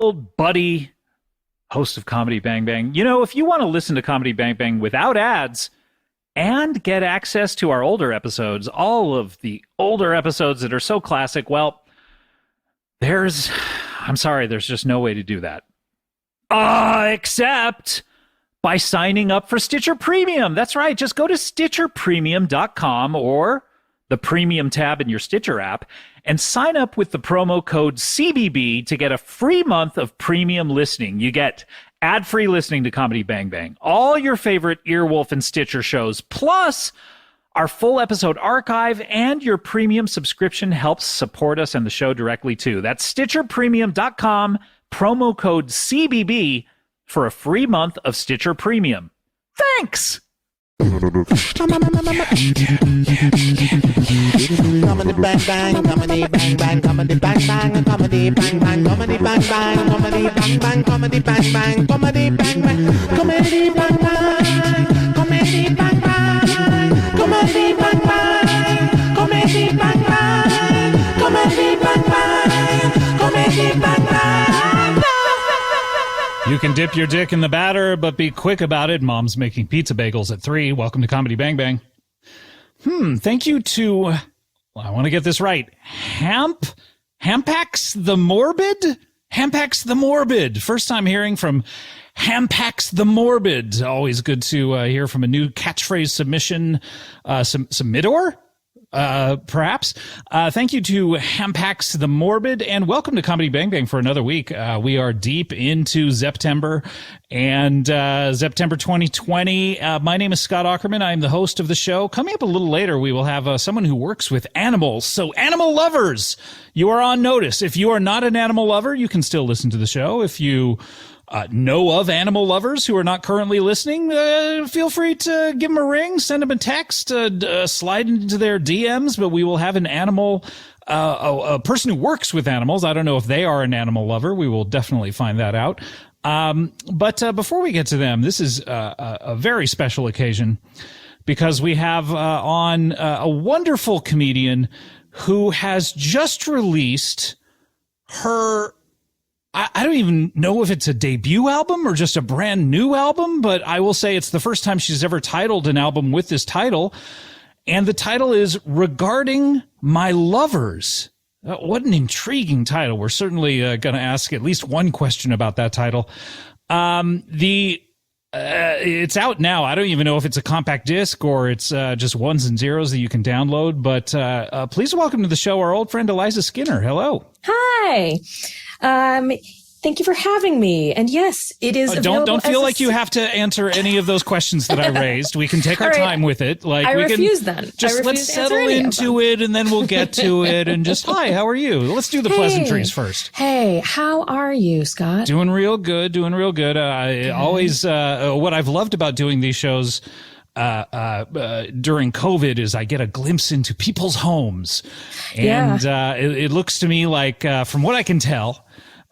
old buddy, host of Comedy Bang Bang. You know, if you want to listen to Comedy Bang Bang without ads and get access to our older episodes, all of the older episodes that are so classic, well, I'm sorry, there's just no way to do that. Except by signing up for Stitcher Premium. That's right. Just go to StitcherPremium.com or the Premium tab in your Stitcher app and sign up with the promo code CBB to get a free month of premium listening. You get ad-free listening to Comedy Bang Bang, all your favorite Earwolf and Stitcher shows, plus our full episode archive, and your premium subscription helps support us and the show directly too. That's StitcherPremium.com, promo code CBB for a free month of Stitcher Premium. Thanks! Comedy bang bang, comedy bang bang, comedy bang bang, comedy bang bang, comedy bang bang, comedy bang bang, comedy bang bang, comedy bang bang, comedy bang bang, comedy bang bang, comedy bang bang, comedy bang bang, comedy bang bang, comedy bang bang. You can dip your dick in the batter, but be quick about it. Mom's making pizza bagels at 3. Welcome to Comedy Bang Bang. Thank you to, I want to get this right, Hampax the Morbid? Hampax the Morbid. First time hearing from Hampax the Morbid. Always good to hear from a new catchphrase submission, submitter? Perhaps. Thank you to Hampax the Morbid, and welcome to Comedy Bang Bang for another week. We are deep into September, and September 2020. My name is Scott Aukerman. I am the host of the show. Coming up a little later, we will have someone who works with animals. So animal lovers, you are on notice. If you are not an animal lover, you can still listen to the show. If you know of animal lovers who are not currently listening, feel free to give them a ring, send them a text, slide into their DMs, but we will have an animal, a person who works with animals. I don't know if they are an animal lover. We will definitely find that out. But before we get to them, this is a very special occasion because we have on a wonderful comedian who has just released her, I don't even know if it's a debut album or just a brand new album, but I will say it's the first time she's ever titled an album with this title. And the title is Regarding My Lovers. What an intriguing title. We're certainly going to ask at least one question about that title. It's out now. I don't even know if it's a compact disc or it's just ones and zeros that you can download. But please welcome to the show our old friend Eliza Skinner. Hello. Hi. Thank you for having me. And yes, it is available. Don't feel like you have to answer any of those questions that I raised. We can take our time with it. Like I we refuse can then. Just let's settle into it, and then we'll get to it. And just hi, how are you? Let's do the pleasantries first. Hey, how are you, Scott? Doing real good. Doing real good. Always what I've loved about doing these shows during COVID is I get a glimpse into people's homes, and it looks to me like from what I can tell.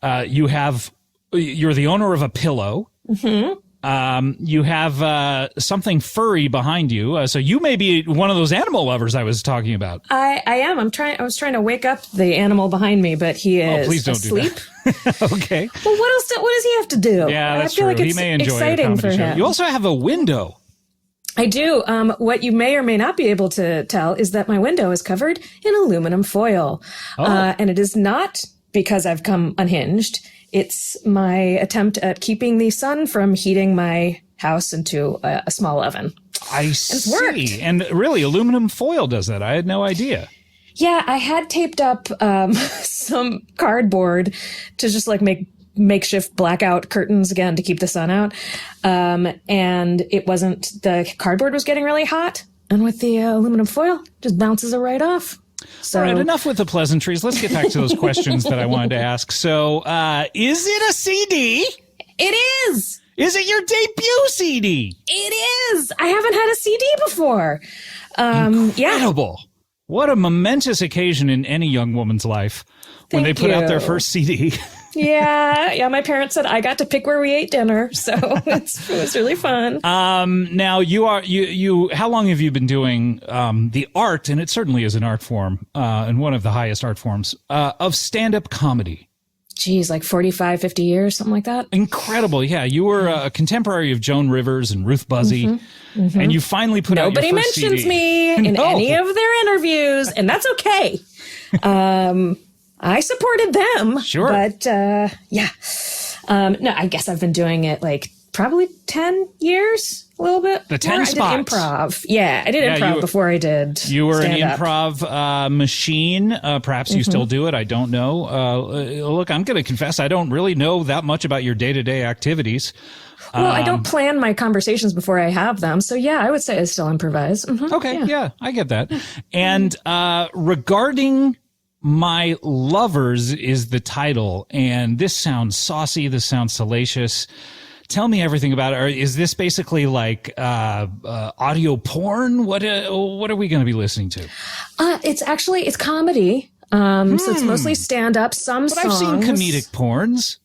You're the owner of a pillow. Mm-hmm. You have something furry behind you. So you may be one of those animal lovers I was talking about. I am. I was trying to wake up the animal behind me, but he is please don't asleep. Do that. Okay. Well, what does he have to do? Yeah, that's I feel true. like it's he may enjoy exciting for him. You also have a window. I do. What you may or may not be able to tell is that my window is covered in aluminum foil. And it is not because I've come unhinged. It's my attempt at keeping the sun from heating my house into a small oven. I see. And really, aluminum foil does that. I had no idea. Yeah, I had taped up some cardboard to just like make makeshift blackout curtains again to keep the sun out. And the cardboard was getting really hot. And with the aluminum foil, just bounces it right off. So, all right, enough with the pleasantries. Let's get back to those questions that I wanted to ask. So, is it a CD? It is. Is it your debut CD? It is. I haven't had a CD before. Incredible. Yeah. What a momentous occasion in any young woman's life when they put out their first CD. Yeah. My parents said I got to pick where we ate dinner, so it was really fun. Now you. How long have you been doing the art? And it certainly is an art form, and one of the highest art forms of stand-up comedy. geez, like 45, 50 years, something like that. Incredible. Yeah. You were a contemporary of Joan Rivers and Ruth Buzzy. And you finally put out your first mentions CD. me in any of their interviews, and that's okay. I supported them. Sure. But yeah. No, I guess I've been doing it like probably 10 years, a little bit. The 10 spots. I did improv. Yeah, I did improv before I did You were an stand-up. improv machine. Perhaps you still do it. I don't know. Look, I'm going to confess, I don't really know that much about your day-to-day activities. Well, I don't plan my conversations before I have them. So yeah, I would say I still improvise. Okay, yeah, I get that. And regarding My Lovers is the title, and this sounds saucy, this sounds salacious. Tell me everything about it. Or is this basically like audio porn? What are we going to be listening to? It's comedy. So it's mostly stand-up, some But songs. I've seen comedic porns.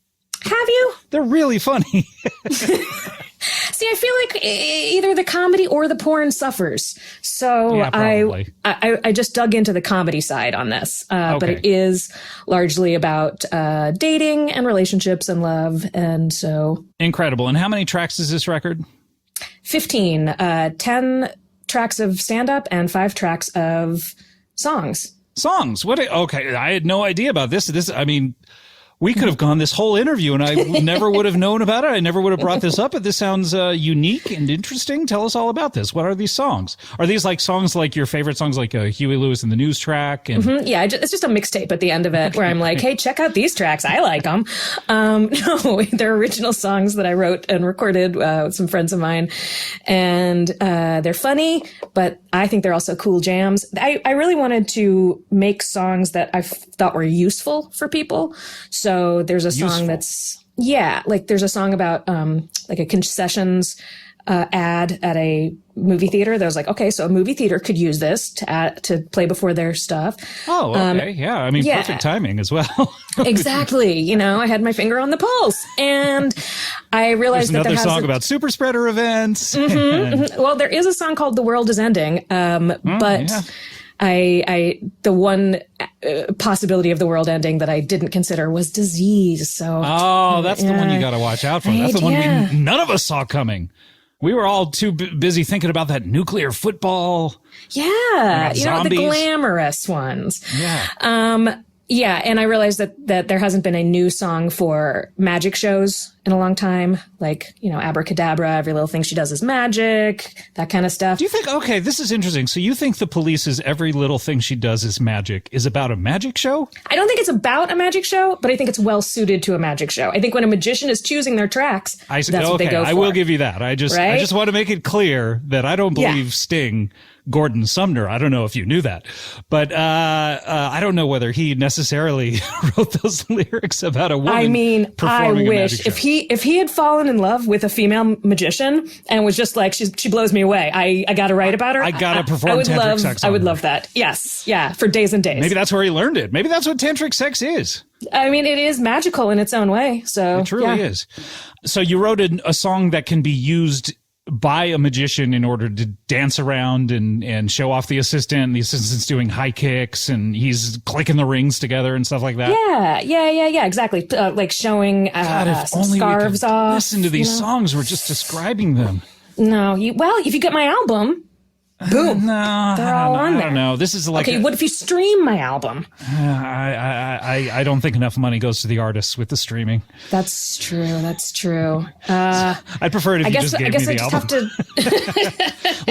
Have you? They're really funny. See, I feel like either the comedy or the porn suffers. So Yeah, probably. I just dug into the comedy side on this. But Okay. it is largely about dating and relationships and love. And so Incredible. And how many tracks is this record? 15, 10 tracks of stand-up and 5 tracks of songs. Songs. Okay, I had no idea about this. I mean, we could have gone this whole interview and I never would have known about it. I never would have brought this up, but this sounds unique and interesting. Tell us all about this. What are these songs? Are these like songs like your favorite songs like Huey Lewis and the News track? And Yeah, it's just a mixtape at the end of it where I'm like, hey, check out these tracks. I like them. No, they're original songs that I wrote and recorded with some friends of mine. And they're funny, but I think they're also cool jams. I really wanted to make songs that I thought were useful for people. So there's a song there's a song about like a concessions ad at a movie theater that was like, okay, so a movie theater could use this to play before their stuff. Oh, okay. Yeah. I mean, perfect timing as well. Exactly. I had my finger on the pulse, and I realized There's that another song about super spreader events. Well, there is a song called "The World Is Ending," but yeah. the one possibility of the world ending that I didn't consider was disease. So, That's the one you got to watch out for. That's the one none of us saw coming. We were all too busy thinking about that nuclear football. yeah, the zombies. glamorous ones. Yeah. Yeah, and I realized that there hasn't been a new song for magic shows in a long time. Like, Abracadabra, every little thing she does is magic, that kind of stuff. Do you think, okay, this is interesting. So you think the Police's every little thing she does is magic is about a magic show? I don't think it's about a magic show, but I think it's well suited to a magic show. I think when a magician is choosing their tracks, that's what they go for. I will give you that. I just want to make it clear that I don't believe Sting, Gordon Sumner. I don't know if you knew that, but I don't know whether he necessarily wrote those lyrics about a woman. I mean, I performing a wish magic show. if he had fallen in love with a female magician and was just like, she blows me away. I got to write about her. I gotta perform tantric sex on I would her. love that. Yes. Yeah. For days and days. Maybe that's where he learned it. Maybe that's what tantric sex is. I mean, it is magical in its own way. So It truly is. So you wrote a song that can be used by a magician in order to dance around and show off the assistant. The assistant's doing high kicks and he's clicking the rings together and stuff like that. Yeah, exactly. Like showing God, if some only scarves we could off. listen to these songs. We're just describing them. No, if you get my album, boom. No, They're all on I there. don't know. This is like Okay, what if you stream my album? I don't think enough money goes to the artists with the streaming. That's true. I'd prefer it if you just gave me the album. Have to.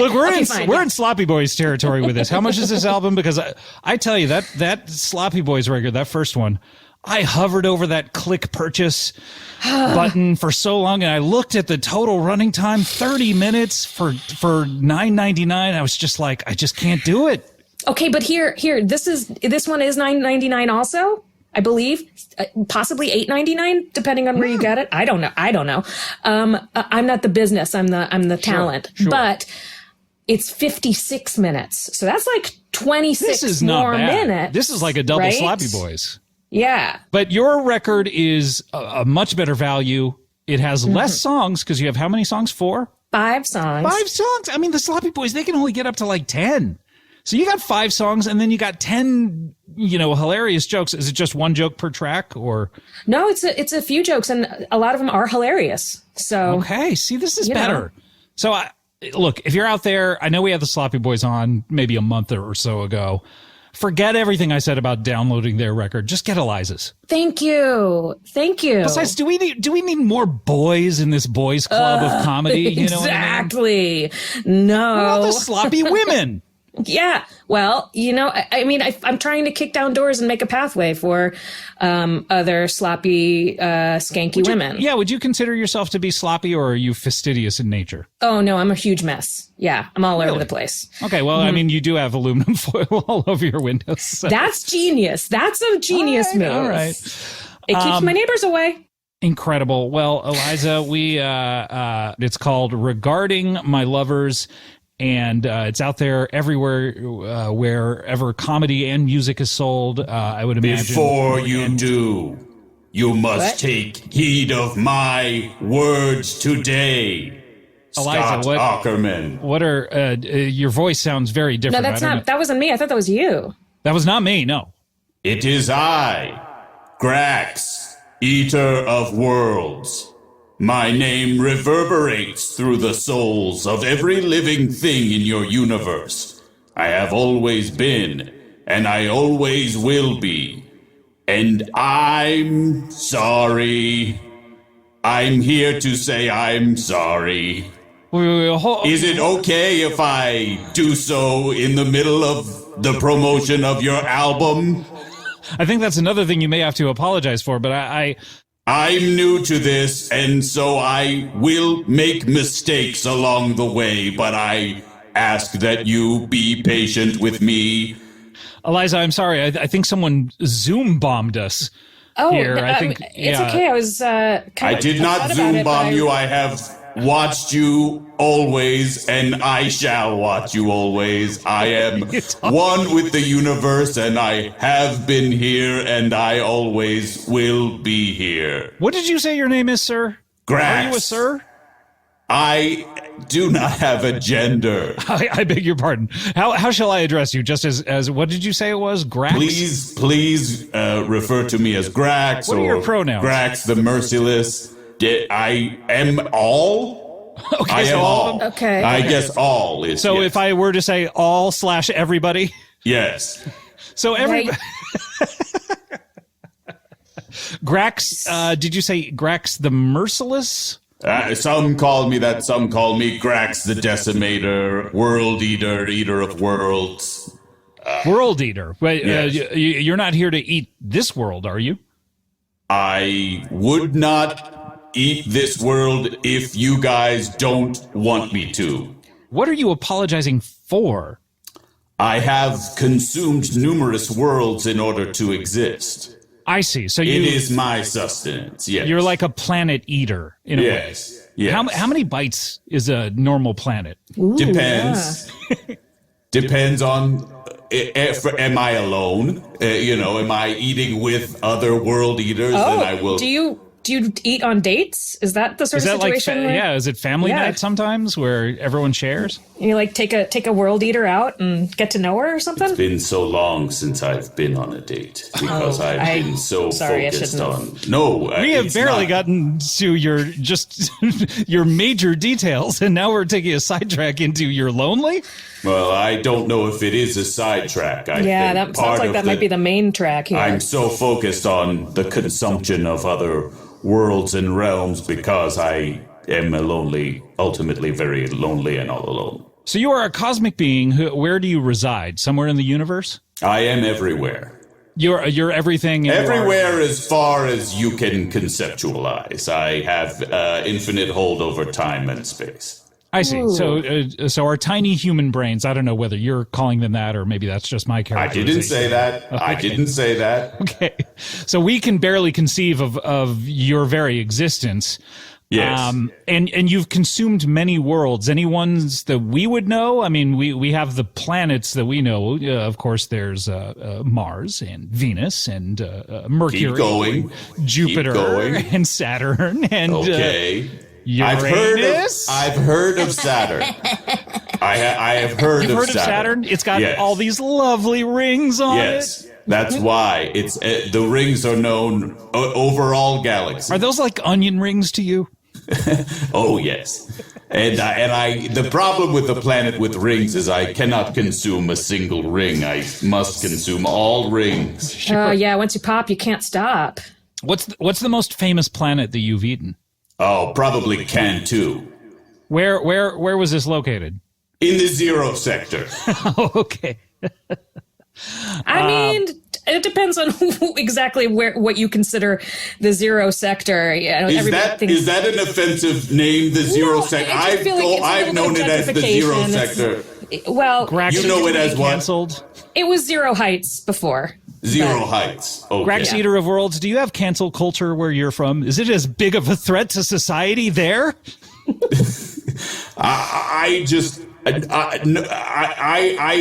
Look, fine, we're in Sloppy Boys territory with this. How much is this album? Because I tell you that Sloppy Boys record, that first one, I hovered over that click purchase button for so long, and I looked at the total running time, 30 minutes for $9.99. I was just like, I just can't do it. Okay, but here, this one is $9.99 also, I believe, possibly $8.99 depending on where you get it. I don't know. I'm not the business. I'm the talent, sure. But it's 56 minutes, so that's like 26 This is not more bad. minutes. This is like a double right? Sloppy Boys. Yeah. But your record is a much better value. It has less songs because you have how many songs? 4? 5 songs. 5 songs. I mean, the Sloppy Boys, they can only get up to like 10. So you got 5 songs, and then you got 10, hilarious jokes. Is it just one joke per track, or? No, it's a few jokes, and a lot of them are hilarious. So okay, see, this is better. So look, if you're out there, I know we had the Sloppy Boys on maybe a month or so ago. Forget everything I said about downloading their record. Just get Eliza's. Thank you. Besides, do we need more boys in this boys club of comedy? You know what I mean? Exactly. No. What about the sloppy women? Yeah. Well, I'm trying to kick down doors and make a pathway for other sloppy, skanky women. Yeah. Would you consider yourself to be sloppy, or are you fastidious in nature? Oh, no, I'm a huge mess. Yeah. I'm all over the place. Okay. Well, I mean, you do have aluminum foil all over your windows. So. That's genius. That's a genius move. All right. It keeps my neighbors away. Incredible. Well, Eliza, it's called Regarding My Lovers. And it's out there everywhere, wherever comedy and music is sold, I would imagine. Before you do, you must take heed of my words today. Eliza, Scott Ackerman. What are your voice sounds very different. No, that's not. That wasn't me. I thought that was you. That was not me. No. It is I, Grax, Eater of Worlds. My name reverberates through the souls of every living thing in your universe. I have always been, and I always will be. And I'm sorry. I'm here to say I'm sorry. Is it okay if I do so in the middle of the promotion of your album? I think that's another thing you may have to apologize for, but I'm new to this, and so I will make mistakes along the way, but I ask that you be patient with me. Eliza, I'm sorry. I think someone Zoom bombed us. Oh, here. I think it's okay. I was I did not Zoom bomb you. I have watched you always, and I shall watch you always. I am one with the universe, and I have been here, and I always will be here. What did you say your name is, sir? Grax. Are you a sir? I do not have a gender. I beg your pardon. How shall I address you? Just as what did you say it was? Grax? Please refer to me as Grax. What are your pronouns? Grax the Merciless. I am all. Okay, I am all. Okay. I guess all is. So yes. if I were to say all / everybody. Yes. So everybody. Right. Grax. Did you say Grax the Merciless? Some call me that. Some call me Grax the Decimator, World Eater, Eater of Worlds. World Eater. Wait, yes. You're not here to eat this world, are you? I would not eat this world if you guys don't want me to. What are you apologizing for? I have consumed numerous worlds in order to exist. I see. So it is my sustenance. Yes. You're like a planet eater in a way. Yes. Yes. How many bites is a normal planet? Ooh, depends. Yeah. Depends on. Am I alone? Am I eating with other world eaters? Oh, then I will. Do you eat on dates? Is that the sort of situation? Is it family night sometimes where everyone shares? You like take a world eater out and get to know her or something? It's been so long since I've been on a date because I've been so focused on. No, we have barely gotten to your your major details, and now we're taking a sidetrack into you're lonely. Well, I don't know if it is a sidetrack. That sounds like that might be the main track here. I'm so focused on the consumption of other worlds and realms because I am ultimately very lonely and all alone. So you are a cosmic being. Where do you reside? Somewhere in the universe? I am everywhere. You're everything. Everywhere as far as you can conceptualize. I have infinite hold over time and space. I see. Ooh. So our tiny human brains, I don't know whether you're calling them that or maybe that's just my characterization. I didn't say that. Okay. I didn't say that. Okay. So we can barely conceive of your very existence. Yes. And you've consumed many worlds. Any ones that we would know? I mean, we have the planets that we know. Of course, there's Mars and Venus and Mercury. Keep going. Jupiter. Keep going. And Saturn. And okay. Uranus? I've heard of Saturn. I have heard You've heard of Saturn? It's got all these lovely rings on it. That's why it's the rings are known over all galaxies. Are those like onion rings to you? Oh yes. And the problem with the planet with rings is I cannot consume a single ring. I must consume all rings. Yeah, once you pop, you can't stop. What's the most famous planet that you've eaten? Oh, probably Cantu. Where was this located? In the zero sector. Oh, okay. I mean, it depends on exactly what you consider the zero sector. Is that an offensive name, the zero sector? I've known it as the zero sector. Well, Grax, you know it as what? Canceled. It was Zero Heights before. Zero Heights. Okay. Grax, Eater of Worlds, do you have cancel culture where you're from? Is it as big of a threat to society there? I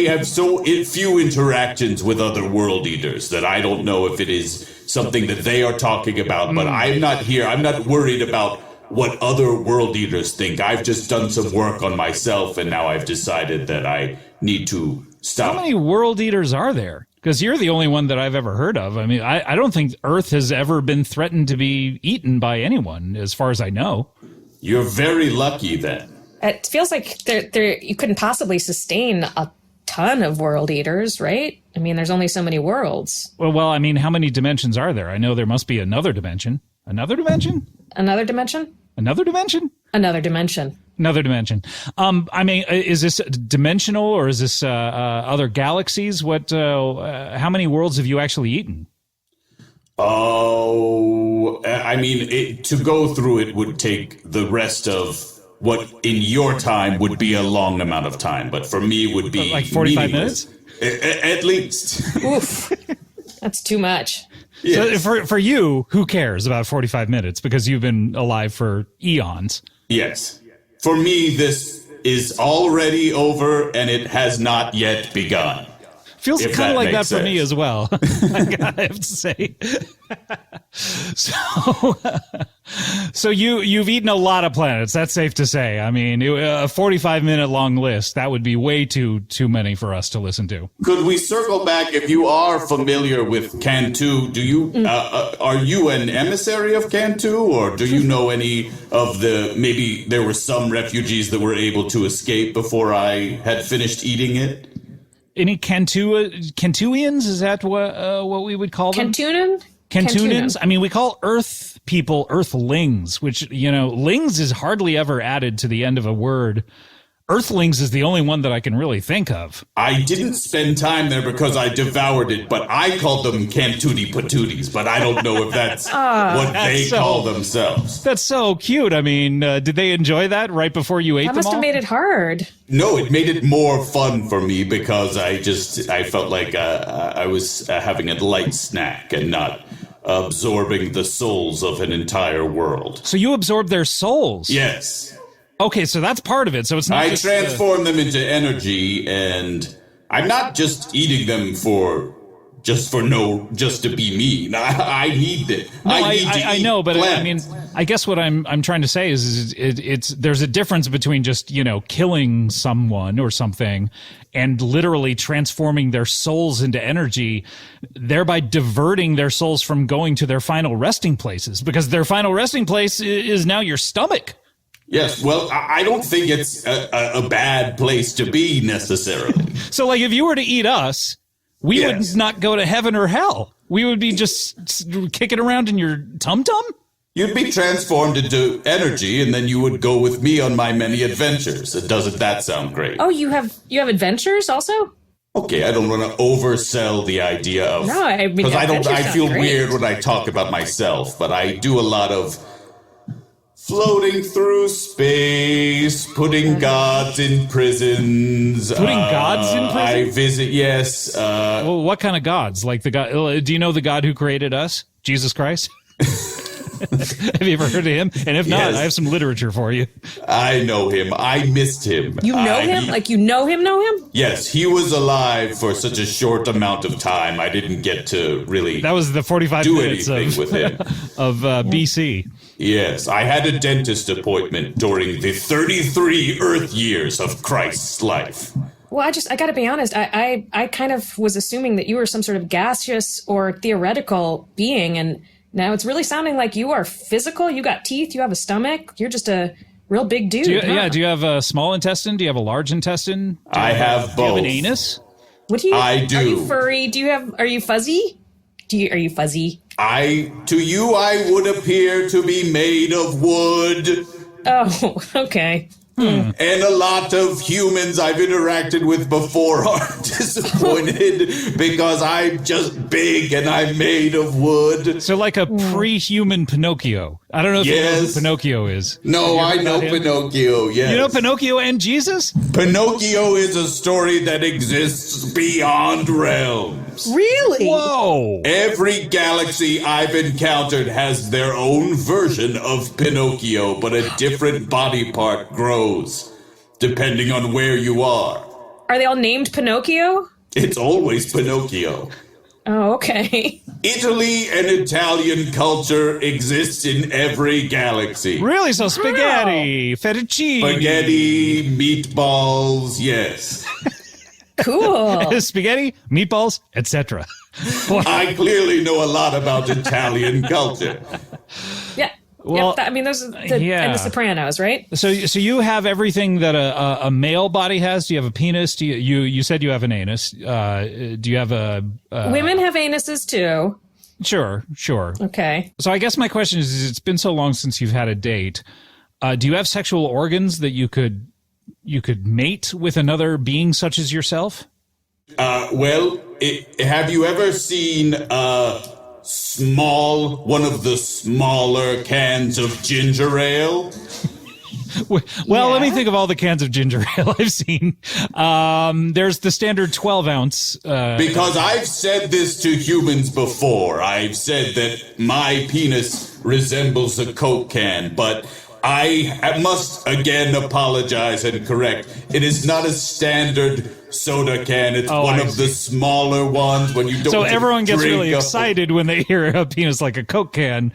have so few interactions with other world eaters that I don't know if it is something that they are talking about, but I'm not worried about what other world eaters think. I've just done some work on myself, and now I've decided that I need to stop. How many world eaters are there? Because you're the only one that I've ever heard of. I mean, I don't think Earth has ever been threatened to be eaten by anyone, as far as I know. You're very lucky then. It feels like you couldn't possibly sustain a ton of world eaters, right? I mean, there's only so many worlds. Well, I mean, how many dimensions are there? I know there must be another dimension. Another dimension? Another dimension? Another dimension? Another dimension. Another dimension. I mean, is this dimensional or is this other galaxies? How many worlds have you actually eaten? Oh, I mean, to go through it would take the rest of what in your time would be a long amount of time, but for me would be like 45 minutes? At least. Oof. That's too much. Yes. So for you, who cares about 45 minutes because you've been alive for eons? Yes. For me, this is already over and it has not yet begun. Feels kind of like that for me as well. I have to say. So you've eaten a lot of planets. That's safe to say. I mean, a 45-minute long list, that would be way too many for us to listen to. Could we circle back? If you are familiar with Cantu, do you are you an emissary of Cantu, or do you know any of maybe there were some refugees that were able to escape before I had finished eating it? Any Cantuians? Is that what we would call them? Cantunans? I mean, we call Earth people Earthlings, which, lings is hardly ever added to the end of a word. Earthlings is the only one that I can really think of. I didn't spend time there because I devoured it, but I called them Cantootie Patooties, but I don't know if that's what they call themselves. That's so cute. I mean, did they enjoy that right before you ate them all? That must have made it hard. No, it made it more fun for me because I felt like I was having a light snack and not absorbing the souls of an entire world. So you absorbed their souls? Yes. Okay, so that's part of it. So it's not. I transform them into energy, and I'm not just eating them just to be mean. I need it. No, I know, but I mean, I guess what I'm trying to say is it's there's a difference between just killing someone or something and literally transforming their souls into energy, thereby diverting their souls from going to their final resting places, because their final resting place is now your stomach. Yes, well, I don't think it's a bad place to be necessarily. So, like, if you were to eat us, we would not go to heaven or hell. We would be just kicking around in your tum-tum? You'd be transformed into energy, and then you would go with me on my many adventures. Doesn't that sound great? Oh, you have adventures also? Okay, I don't want to oversell the idea of... No, I mean, because I feel great. weird when I talk about myself, but I do a lot of floating through space, putting gods in prisons. Putting gods in prison? I visit, yes. Well, what kind of gods? Like the God? Do you know the God who created us? Jesus Christ? Have you ever heard of him? And if not, Yes. I have some literature for you. I know him. I missed him. You know him? Like you know him? Yes, he was alive for such a short amount of time. I didn't get to really That was the 45 do minutes anything with him. of BC. Yes, I had a dentist appointment during the 33 Earth years of Christ's life. Well, I got to be honest. I kind of was assuming that you were some sort of gaseous or theoretical being, and now it's really sounding like you are physical. You got teeth. You have a stomach. You're just a real big dude. Do you, huh? Yeah, do you have a small intestine? Do you have a large intestine? I have Do you have both. an anus? What do you? I do. Are you furry? Are you fuzzy? Are you fuzzy? To you, I would appear to be made of wood. Oh, okay. And a lot of humans I've interacted with before are disappointed because I'm just big and I'm made of wood. So like a pre-human Pinocchio. I don't know if you know who Yes. Pinocchio is. No, I know about him? Pinocchio, yes. You know Pinocchio and Jesus? Pinocchio is a story that exists beyond realms. Really? Whoa. Every galaxy I've encountered has their own version of Pinocchio, but a different body part grows, depending on where you are. Are they all named Pinocchio? It's always Pinocchio. Oh, okay. Italy and Italian culture exists in every galaxy. Really? So spaghetti, fettuccine. Spaghetti, meatballs, yes. Cool. Spaghetti, meatballs, etc. I clearly know a lot about Italian culture. Yeah. Well, I mean, those are yeah. and the Sopranos, right? So you have everything that a male body has. Do you have a penis? Do you said you have an anus? Do you have a Women have anuses too. Sure. Okay. So I guess my question is it's been so long since you've had a date. Do you have sexual organs that you could mate with another being such as yourself? Have you ever seen one of the smaller cans of ginger ale? Well, let me think of all the cans of ginger ale I've seen. There's the standard 12 ounce. Because I've said this to humans before. I've said that my penis resembles a Coke can, but I must again apologize and correct. It is not a standard soda can. It's one of the smaller ones when you don't. So everyone gets drink really a- excited when they hear a penis like a Coke can,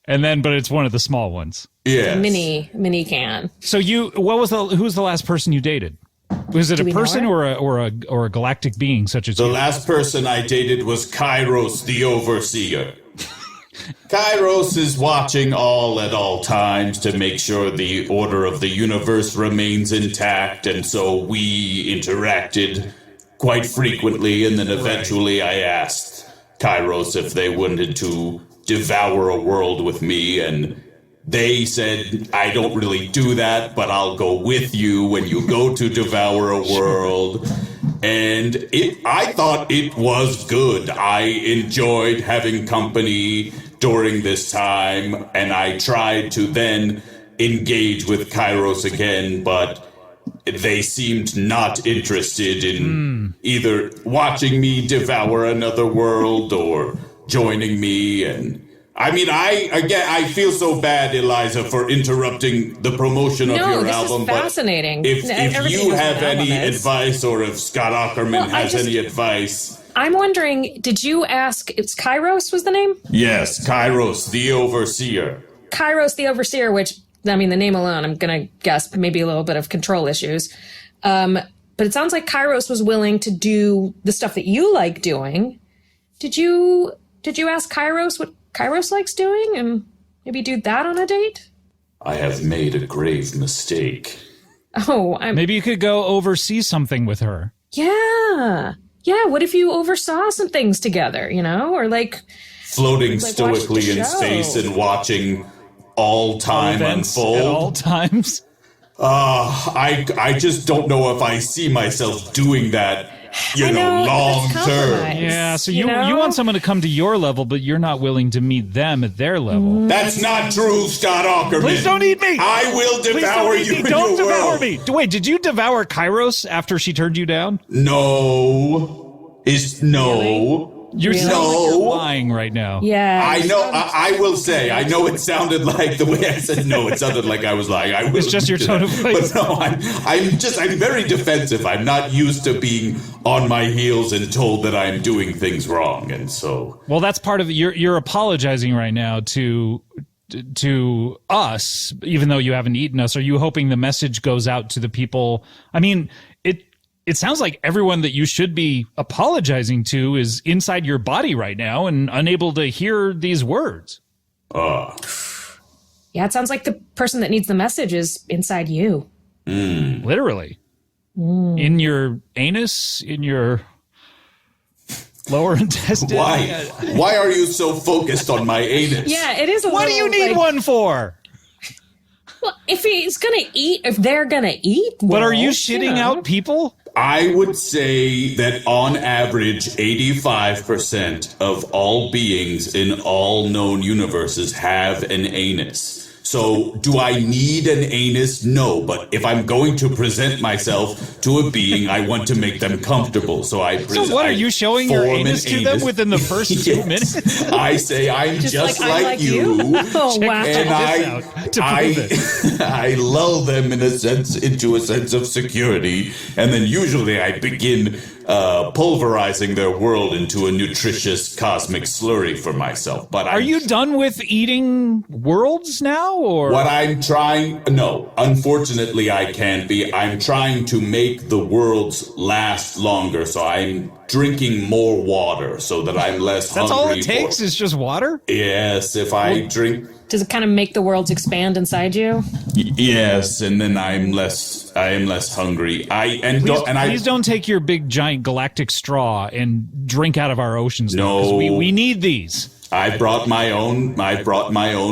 but it's one of the small ones. Yes. Mini can. So who was the last person you dated? Was it a we know person her? or a galactic being such as The you? last person I dated was Kairos, the overseer. Kairos is watching all at all times to make sure the order of the universe remains intact, and so we interacted quite frequently, and then eventually I asked Kairos if they wanted to devour a world with me, and they said, I don't really do that, but I'll go with you when you go to devour a world. And I thought it was good. I enjoyed having company during this time, and I tried to then engage with Kairos again, but they seemed not interested in either watching me devour another world or joining me. And I mean, I feel so bad, Eliza, for interrupting the promotion of your this album. is fascinating. But if Everything you goes have with an any album is. advice, or if Scott Aukerman has any advice. I'm wondering, did you ask, it's Kairos was the name? Yes, Kairos, the overseer. Kairos the Overseer, which, I mean, the name alone, I'm going to guess maybe a little bit of control issues. But it sounds like Kairos was willing to do the stuff that you like doing. Did you ask Kairos what Kairos likes doing and maybe do that on a date? I have made a grave mistake. Oh, Maybe you could go oversee something with her. yeah. Yeah, what if you oversaw some things together, or like Floating watch stoically the in show. space and watching all time Events unfold. at all times. I just don't know if I see myself doing that, I know, long that's term. compromise. Yeah, so You you know? want someone to come to your level, but you're not willing to meet them at their level. That's not true, Scott Aukerman. Please don't eat me! I will Please devour don't eat you me! in Don't your devour world. me! Wait, did you devour Kairos after she turned you down? No. You're Really? you're lying right now. Yeah. I know. I will say. I know it sounded like the way I said no. It sounded like I was lying. I will It's just your admit tone that. of voice. But no, I'm very defensive. I'm not used to being on my heels and told that I'm doing things wrong, and so. Well, that's part of it. You're apologizing right now to us, even though you haven't eaten us. Are you hoping the message goes out to the people? I mean, it sounds like everyone that you should be apologizing to is inside your body right now and unable to hear these words. Yeah, it sounds like the person that needs the message is inside you. Literally. In your anus, in your lower intestine. Why are you so focused on my anus? Yeah, it is a What do you little, need one for? Well, if he's gonna eat, if they're gonna eat, But are you well, shitting know. out people? I would say that on average, 85% of all beings in all known universes have an anus. So, do I need an anus? No, but if I'm going to present myself to a being, I want to make them comfortable. So So what, are you showing your form an anus to them within the first 2 Yes. minutes? I say I'm just I'm like you. Oh, wow. Check And this out to prove it. I lull them into a sense of security, and then usually I begin pulverizing their world into a nutritious cosmic slurry for myself. But Are you done with eating worlds now, or What I'm trying, no, unfortunately I can't be. I'm trying to make the worlds last longer, so I'm drinking more water so that I'm less that's hungry. all it takes is just water? Yes, if I drink. Does it kind of make the worlds expand inside you? Yes, and then I am less hungry. Please don't take your big giant galactic straw and drink out of our oceans. now, 'cause No. we need these. I brought my own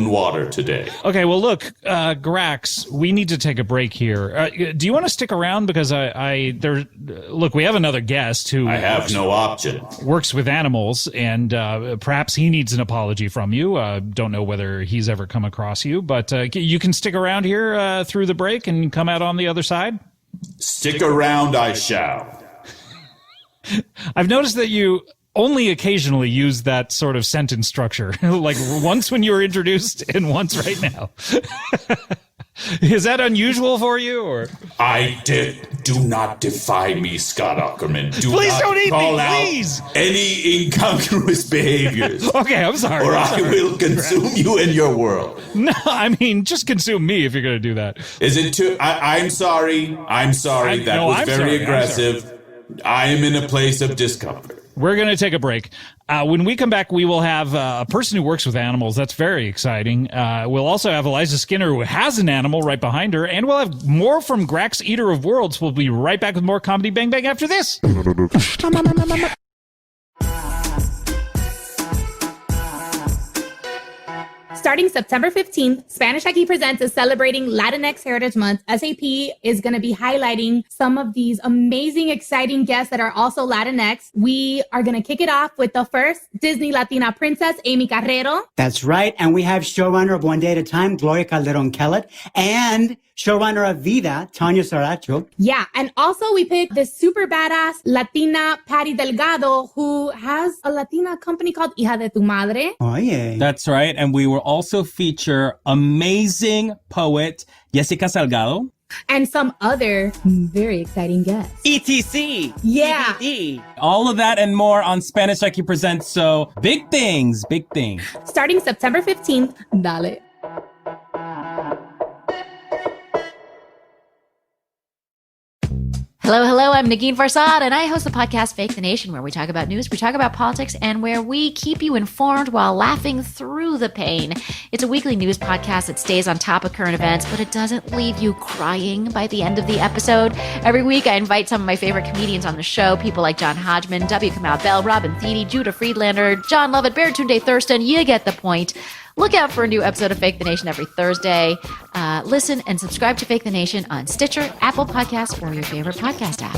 water today. Okay, well, look, Grax, we need to take a break here. Do you want to stick around? Because look, we have another guest who I have no option. works with animals, and perhaps he needs an apology from you. Don't know whether he's ever come across you, but you can stick around here through the break and come out on the other side. Stick around, I shall. I've noticed that you only occasionally use that sort of sentence structure, like once when you were introduced and once right now. Is that unusual for you, or? Do not defy me, Scott Ackerman. Please not don't eat me, call out please. any incongruous behaviors, Okay, I'm sorry. or I'm I sorry. will consume you and your world. No, I mean, just consume me if you're going to do that. Is it too? I'm sorry. I'm sorry. That was I'm very sorry. I'm aggressive. I am in a place of discomfort. We're going to take a break. When we come back, we will have a person who works with animals. That's very exciting. We'll also have Eliza Skinner, who has an animal right behind her. And we'll have more from Grax, Eater of Worlds. We'll be right back with more Comedy Bang Bang after this. Starting September 15th, Spanish Aquí Presents is celebrating Latinx Heritage Month. SAP is going to be highlighting some of these amazing, exciting guests that are also Latinx. We are going to kick it off with the first Disney Latina princess, Amy Carrero. That's right. And we have showrunner of One Day at a Time, Gloria Calderon Kellett, and showrunner of Vida, Tanya Saracho. Yeah. And also we picked this super badass Latina, Patty Delgado, who has a Latina company called Hija de tu Madre. Oh, yeah. That's right. And we will also feature amazing poet Jessica Salgado. And some other very exciting guests. ETC. Yeah. DVD. All of that and more on Spanish Aquí Presents. So big things, big things. Starting September 15th, dale. Hello, hello, I'm Nagin Farsad, and I host the podcast Fake the Nation, where we talk about news, we talk about politics, and where we keep you informed while laughing through the pain. It's a weekly news podcast that stays on top of current events, but it doesn't leave you crying by the end of the episode. Every week, I invite some of my favorite comedians on the show, people like John Hodgman, W. Kamau Bell, Robin Thede, Judah Friedlander, John Lovett, Baratunde Thurston. You get the point. Look out for a new episode of Fake the Nation every Thursday. Listen and subscribe to Fake the Nation on Stitcher, Apple Podcasts, or your favorite podcast app.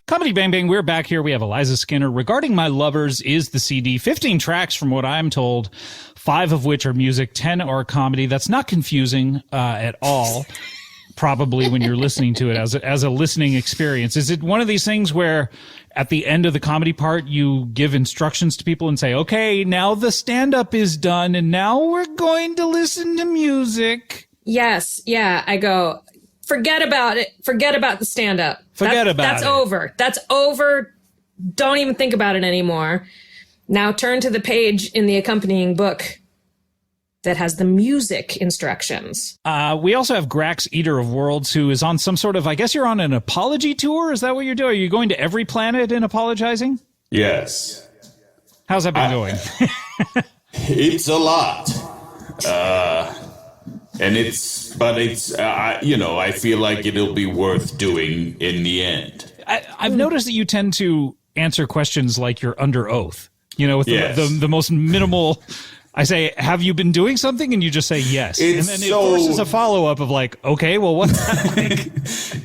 Comedy Bang Bang, we're back here. We have Eliza Skinner. Regarding My Lovers is the CD. 15 tracks from what I'm told, 5 of which are music, 10 are comedy. That's not confusing at all. probably when you're listening to it as a listening experience. Is it one of these things where at the end of the comedy part, you give instructions to people and say, okay, now the stand-up is done and now we're going to listen to music? Yes. Yeah. I go, forget about it. Forget about the stand-up. That's over. That's over. Don't even think about it anymore. Now turn to the page in the accompanying book that has the music instructions. We also have Grax, Eater of Worlds, who is on some sort of, I guess you're on an apology tour? Is that what you're doing? Are you going to every planet and apologizing? Yes. How's that been going? It's a lot. I feel like it'll be worth doing in the end. I've noticed that you tend to answer questions like you're under oath, with the most minimal. I say, have you been doing something? And you just say yes. And then it forces a follow-up of like, okay, well, what's that like?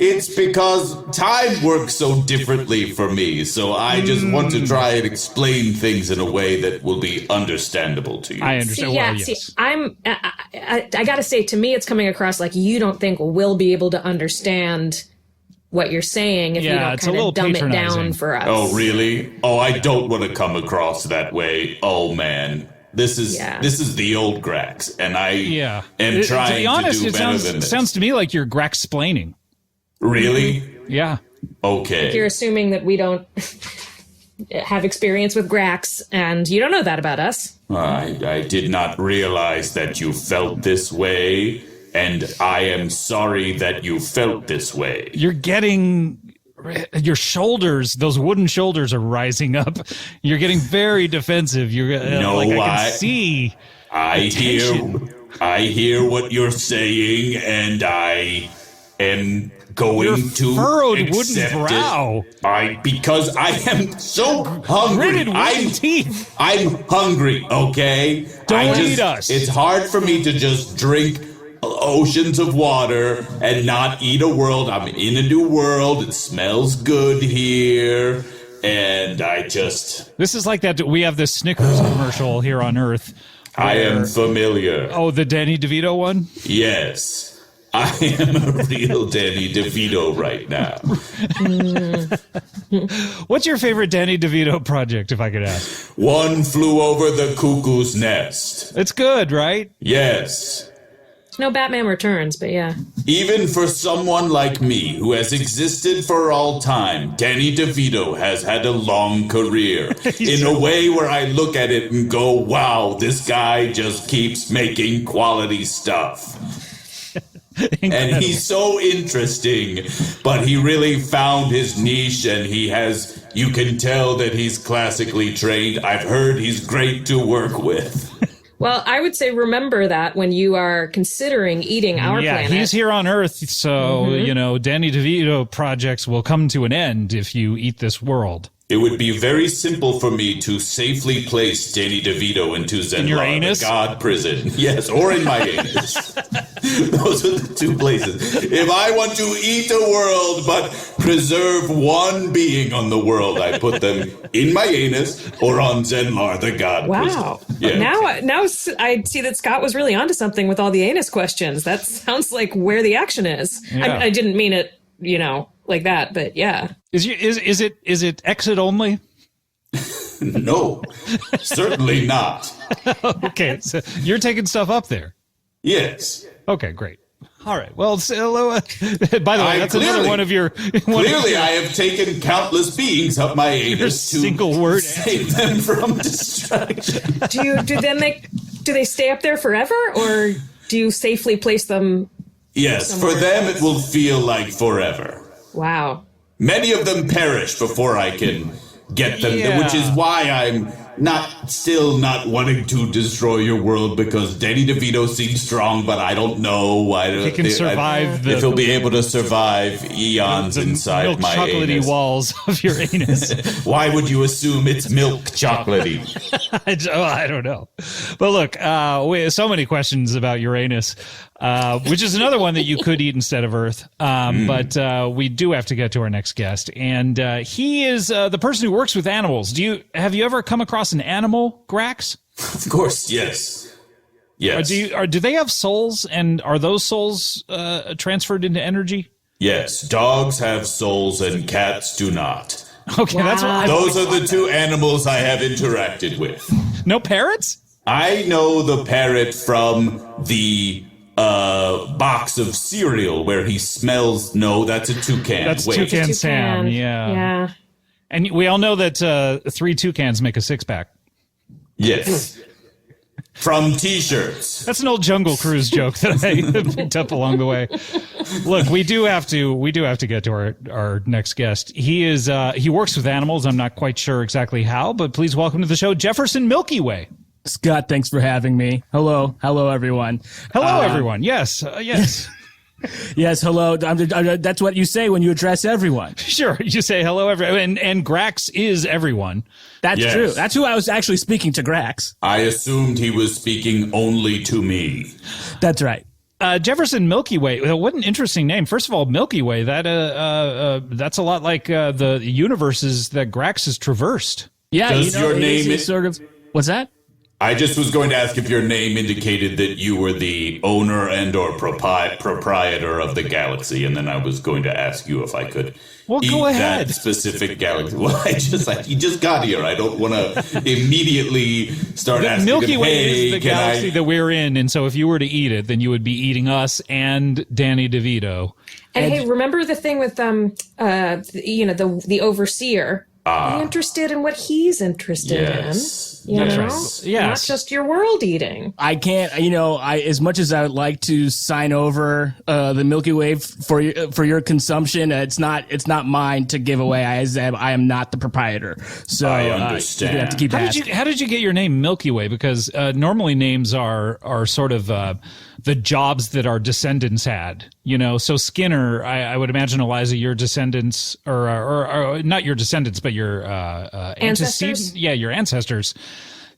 It's because time works so differently for me. So I just want to try and explain things in a way that will be understandable to you. I understand. I got to say, to me, it's coming across like you don't think we'll be able to understand what you're saying if you don't kind of dumb it down for us. Oh, really? Oh, I don't want to come across that way. Oh, man. This is the old Grax, and I am trying to be honest, to do better than this. It sounds to me like you're Grax-splaining. Really? Yeah. Okay. Like you're assuming that we don't have experience with Grax, and you don't know that about us. I did not realize that you felt this way, and I am sorry that you felt this way. You're getting... Your shoulders, those wooden shoulders are rising up. You're getting very defensive. You're I can see. I hear what you're saying, and I am going to furrowed accept wooden brow. Because I am so hungry. I'm hungry. Okay. Don't eat us. It's hard for me to just drink oceans of water and not eat a world. I'm in a new world. It smells good here. And This is like that. We have this Snickers commercial here on Earth. I am familiar. Oh, the Danny DeVito one? Yes. I am a real Danny DeVito right now. What's your favorite Danny DeVito project, if I could ask? One Flew Over the Cuckoo's Nest. It's good, right? Yes. No Batman Returns, but yeah. Even for someone like me, who has existed for all time, Danny DeVito has had a long career. In a way where I look at it and go, wow, this guy just keeps making quality stuff. And he's so interesting, but he really found his niche, and you can tell that he's classically trained. I've heard he's great to work with. Well, I would say remember that when you are considering eating our planet. Yeah, he's here on Earth, so, Danny DeVito projects will come to an end if you eat this world. It would be very simple for me to safely place Danny DeVito into Zenlar, the God prison. Yes, or in my anus. Those are the two places. If I want to eat a world but preserve one being on the world, I put them in my anus or on Zenlar, the God prison. Wow. Yeah. Now I see that Scott was really onto something with all the anus questions. That sounds like where the action is. Yeah. I didn't mean it, like that, but yeah. Is it exit only? No, certainly not. Okay, so you're taking stuff up there. Yes. Okay, great. All right. Well, by the way, that's another one of your. Clearly, I have taken countless beings up my anus to single word save them from destruction. Do they stay up there forever, or do you safely place them? Yes, for them it will feel like forever. Wow. Many of them perish before I can get them, which is why I'm still not wanting to destroy your world, because Danny DeVito seems strong, but I don't know. He can survive if he'll be able to survive eons inside my chocolatey anus. Walls of your anus. Why would you assume it's milk chocolatey? I don't know. But look, we have so many questions about Uranus, which is another one that you could eat instead of Earth. But we do have to get to our next guest, and he is the person who works with animals. Have you ever come across an animal, Grax? Of course, yes. Yes. Do they have souls, and are those souls transferred into energy? Yes, dogs have souls and cats do not. Okay, that's what Those are the two animals I have interacted with. No parrots? I know the parrot from the box of cereal where he smells. No, that's a toucan. That's Wait. Toucan Sam. Yeah. Yeah. And we all know that 3 toucans make a 6-pack. Yes. From T-shirts. That's an old Jungle Cruise joke that I picked up along the way. Look, we do have to get to our next guest. He works with animals. I'm not quite sure exactly how, but please welcome to the show, Jefferson Milkyway. Scott, thanks for having me. Hello, everyone. Hello, everyone. Yes, yes. Yes, hello. That's what you say when you address everyone. Sure, you say hello, everyone. And Grax is everyone. That's Yes. true. That's who I was actually speaking to, Grax. I assumed he was speaking only to me. That's right. Jefferson Milkyway. What an interesting name. First of all, Milky Way. That's a lot like the universes that Grax has traversed. Yeah, Does your name it's sort of what's that? I just was going to ask if your name indicated that you were the owner and or proprietor of the galaxy, and then I was going to ask you if I could eat go ahead. that specific galaxy. Well, you just got here. I don't want to immediately start The asking Milky him, Way hey, is the can galaxy I... that we're in, and so if you were to eat it, then you would be eating us and Danny DeVito. And hey, remember the thing with the overseer? Be interested in what he's interested Yes. in. You That's know? right. Yes. Not just your world eating. I can't. As much as I would like to sign over the Milky Way for your consumption, it's not mine to give away. I am not the proprietor. So I you understand. have to keep asking. How did you get your name Milky Way? Because normally names are sort of the jobs that our descendants had. So Skinner, I would imagine, Eliza, your descendants, or not your descendants, but your Ancestors? your ancestors.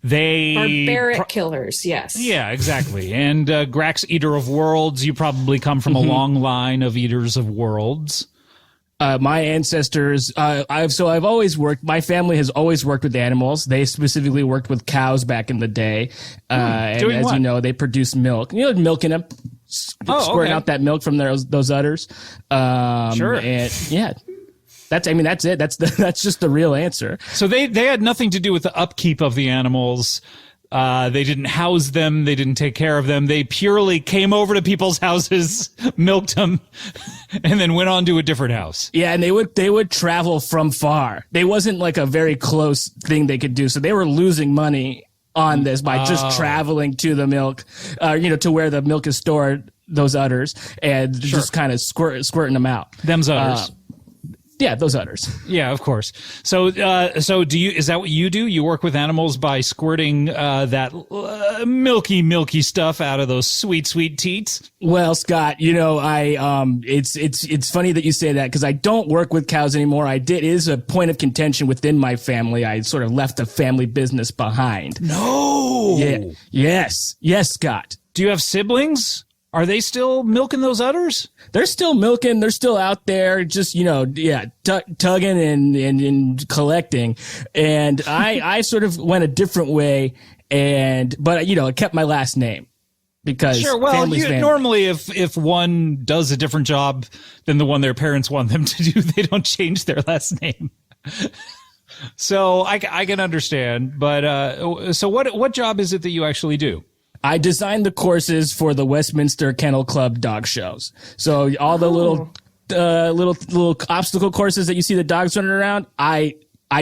They Barbaric killers, yes. Yeah, exactly. And Grax, Eater of Worlds, you probably come from a long line of Eaters of Worlds. My ancestors, I've always worked, my family has always worked with animals. They specifically worked with cows back in the day. And Doing as what? you know, they produce milk. Milking them, squirting out that milk from those udders. Sure. And yeah. That's it. That's just the real answer. So they had nothing to do with the upkeep of the animals. They didn't house them. They didn't take care of them. They purely came over to people's houses, milked them, and then went on to a different house. Yeah, and they would travel from far. They wasn't like a very close thing they could do. So they were losing money on this by just traveling to the milk, to where the milk is stored, those udders, and just kind of squirting them out. Them's udders. Yeah, those udders. Yeah, of course. So is that what you do? You work with animals by squirting that milky stuff out of those sweet teats? Well, Scott, it's funny that you say that because I don't work with cows anymore. It is a point of contention within my family. I sort of left a family business behind. No. Yeah. Yes, Scott. Do you have siblings? Are they still milking those udders? They're still milking. They're still out there, just tugging and collecting. And I sort of went a different way, but I kept my last name because sure. Well, family's family. Normally, if one does a different job than the one their parents want them to do, they don't change their last name. So I can understand. But so what job is it that you actually do? I designed the courses for the Westminster Kennel Club dog shows. So all the little obstacle courses that you see the dogs running around, I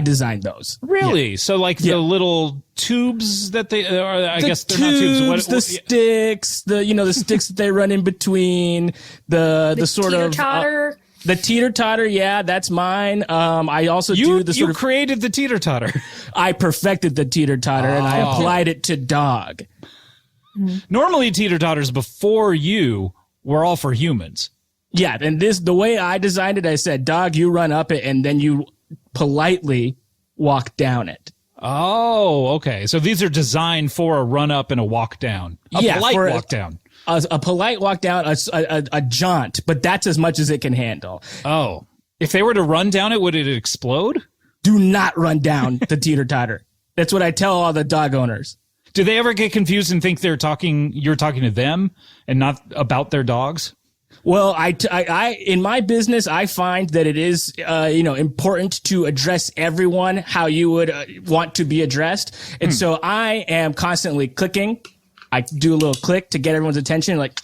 designed those. Really? Yeah. So like the little tubes that they, I guess they're tubes, not tubes. The sticks, the sticks that they run in between, the sort of Teeter-Totter. The Teeter-Totter, yeah, that's mine. I also do the sort of created the Teeter-Totter. I perfected the Teeter-Totter and I applied it to dog. Normally, Teeter-Totters before you were all for humans. Yeah, and the way I designed it, I said, dog, you run up it, and then you politely walk down it. Oh, okay. So these are designed for a run up and a walk down. A polite walk down. A polite walk down, a jaunt, but that's as much as it can handle. Oh. If they were to run down it, would it explode? Do not run down the Teeter-Totter. That's what I tell all the dog owners. Do they ever get confused and think you're talking to them and not about their dogs? Well, I in my business, I find that it is, important to address everyone how you would want to be addressed. And so I am constantly clicking. I do a little click to get everyone's attention, like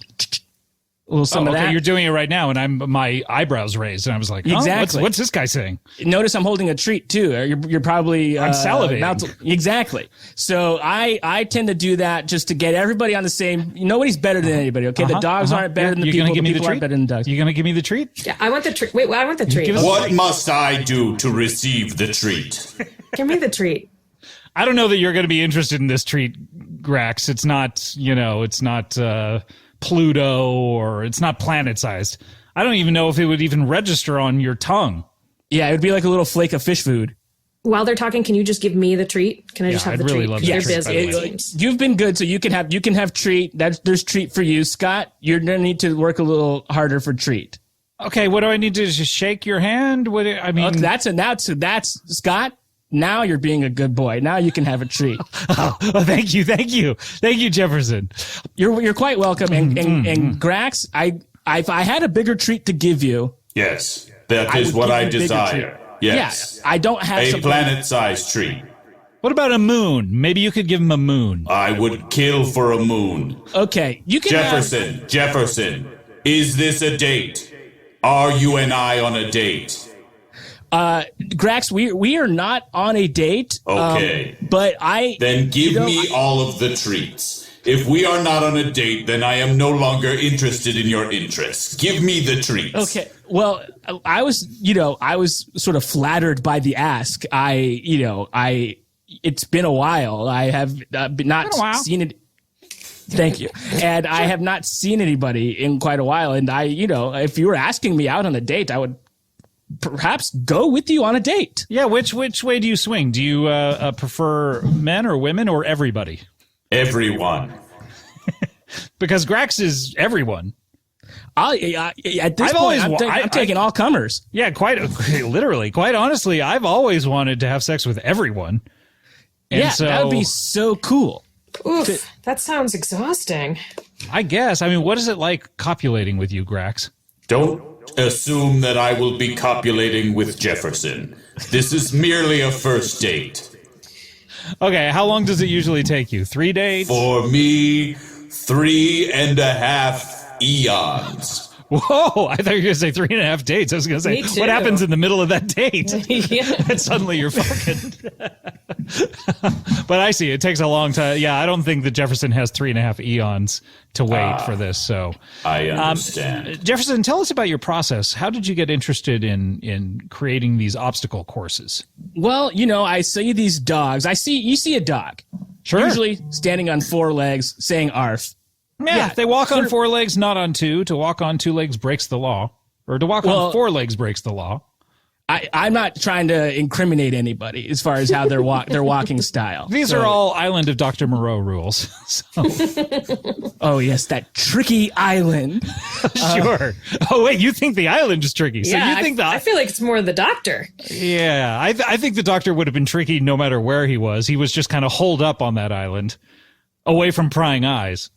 a little some of that. You're doing it right now, and my eyebrows raised, and I was like, exactly. What's this guy saying? Notice I'm holding a treat too. You're probably I'm salivating. Exactly. So I tend to do that just to get everybody on the same. Nobody's better than anybody. Okay, the dogs aren't better than the people. The people aren't better than the dogs. You gonna give me the treat? Yeah, I want the treat. Wait, I want the treat. What must I do to receive the treat? Give me the treat. I don't know that you're going to be interested in this treat, Grax. It's not, it's not Pluto or it's not planet-sized. I don't even know if it would even register on your tongue. Yeah, it would be like a little flake of fish food. While they're talking, can you just give me the treat? Can I just have I'd the really treat? love They're that treat, busy, by the it way. seems. You've been good, so you can have treat. There's treat for you, Scott. You're gonna need to work a little harder for treat. Okay, what do I need to just shake your hand? That's Scott. Now you're being a good boy. Now you can have a treat. Thank you, Jefferson. You're quite welcome. And Grax, if I had a bigger treat to give you, Yes, that is what I desire. Yes, I don't have a planet-sized treat. What about a moon? Maybe you could give him a moon. I would kill for a moon. Okay, you can. Jefferson, is this a date? Are you and I on a date? Grax, we are not on a date. Okay. But Then give me all of the treats. If we are not on a date, then I am no longer interested in your interests. Give me the treats. Okay. Well, I was sort of flattered by the ask. It's been a while. I have not seen it. Thank you. And I have not seen anybody in quite a while. And if you were asking me out on a date, I would perhaps go with you on a date. Yeah, which way do you swing? Do you prefer men or women or everybody? Everyone. Because Grax is everyone. At this point, I'm taking all comers. Yeah, quite honestly, I've always wanted to have sex with everyone. And so, that would be so cool. Oof, that sounds exhausting. I guess. I mean, what is it like copulating with you, Grax? Don't assume that I will be copulating with Jefferson. This is merely a first date. Okay, how long does it usually take you? 3 days? For me, 3.5 eons. Whoa, I thought you were going to say 3.5 dates. I was going to say, what happens in the middle of that date? And suddenly you're fucking. But I see, it takes a long time. Yeah, I don't think that Jefferson has 3.5 eons to wait for this. So I understand. Jefferson, tell us about your process. How did you get interested in creating these obstacle courses? Well, I see these dogs. You see a dog. Sure. Usually standing on 4 legs saying arf. Yeah, they walk on 4 legs, not on 2. To walk on 2 legs breaks the law. Or to walk on 4 legs breaks the law. I'm not trying to incriminate anybody as far as how their walking style. These are all Island of Dr. Moreau rules. Oh, yes, that tricky island. Sure. Oh, wait, you think the island is tricky. So Yeah, you think I feel like it's more the doctor. Yeah, I think the doctor would have been tricky no matter where he was. He was just kind of holed up on that island. Away from prying eyes.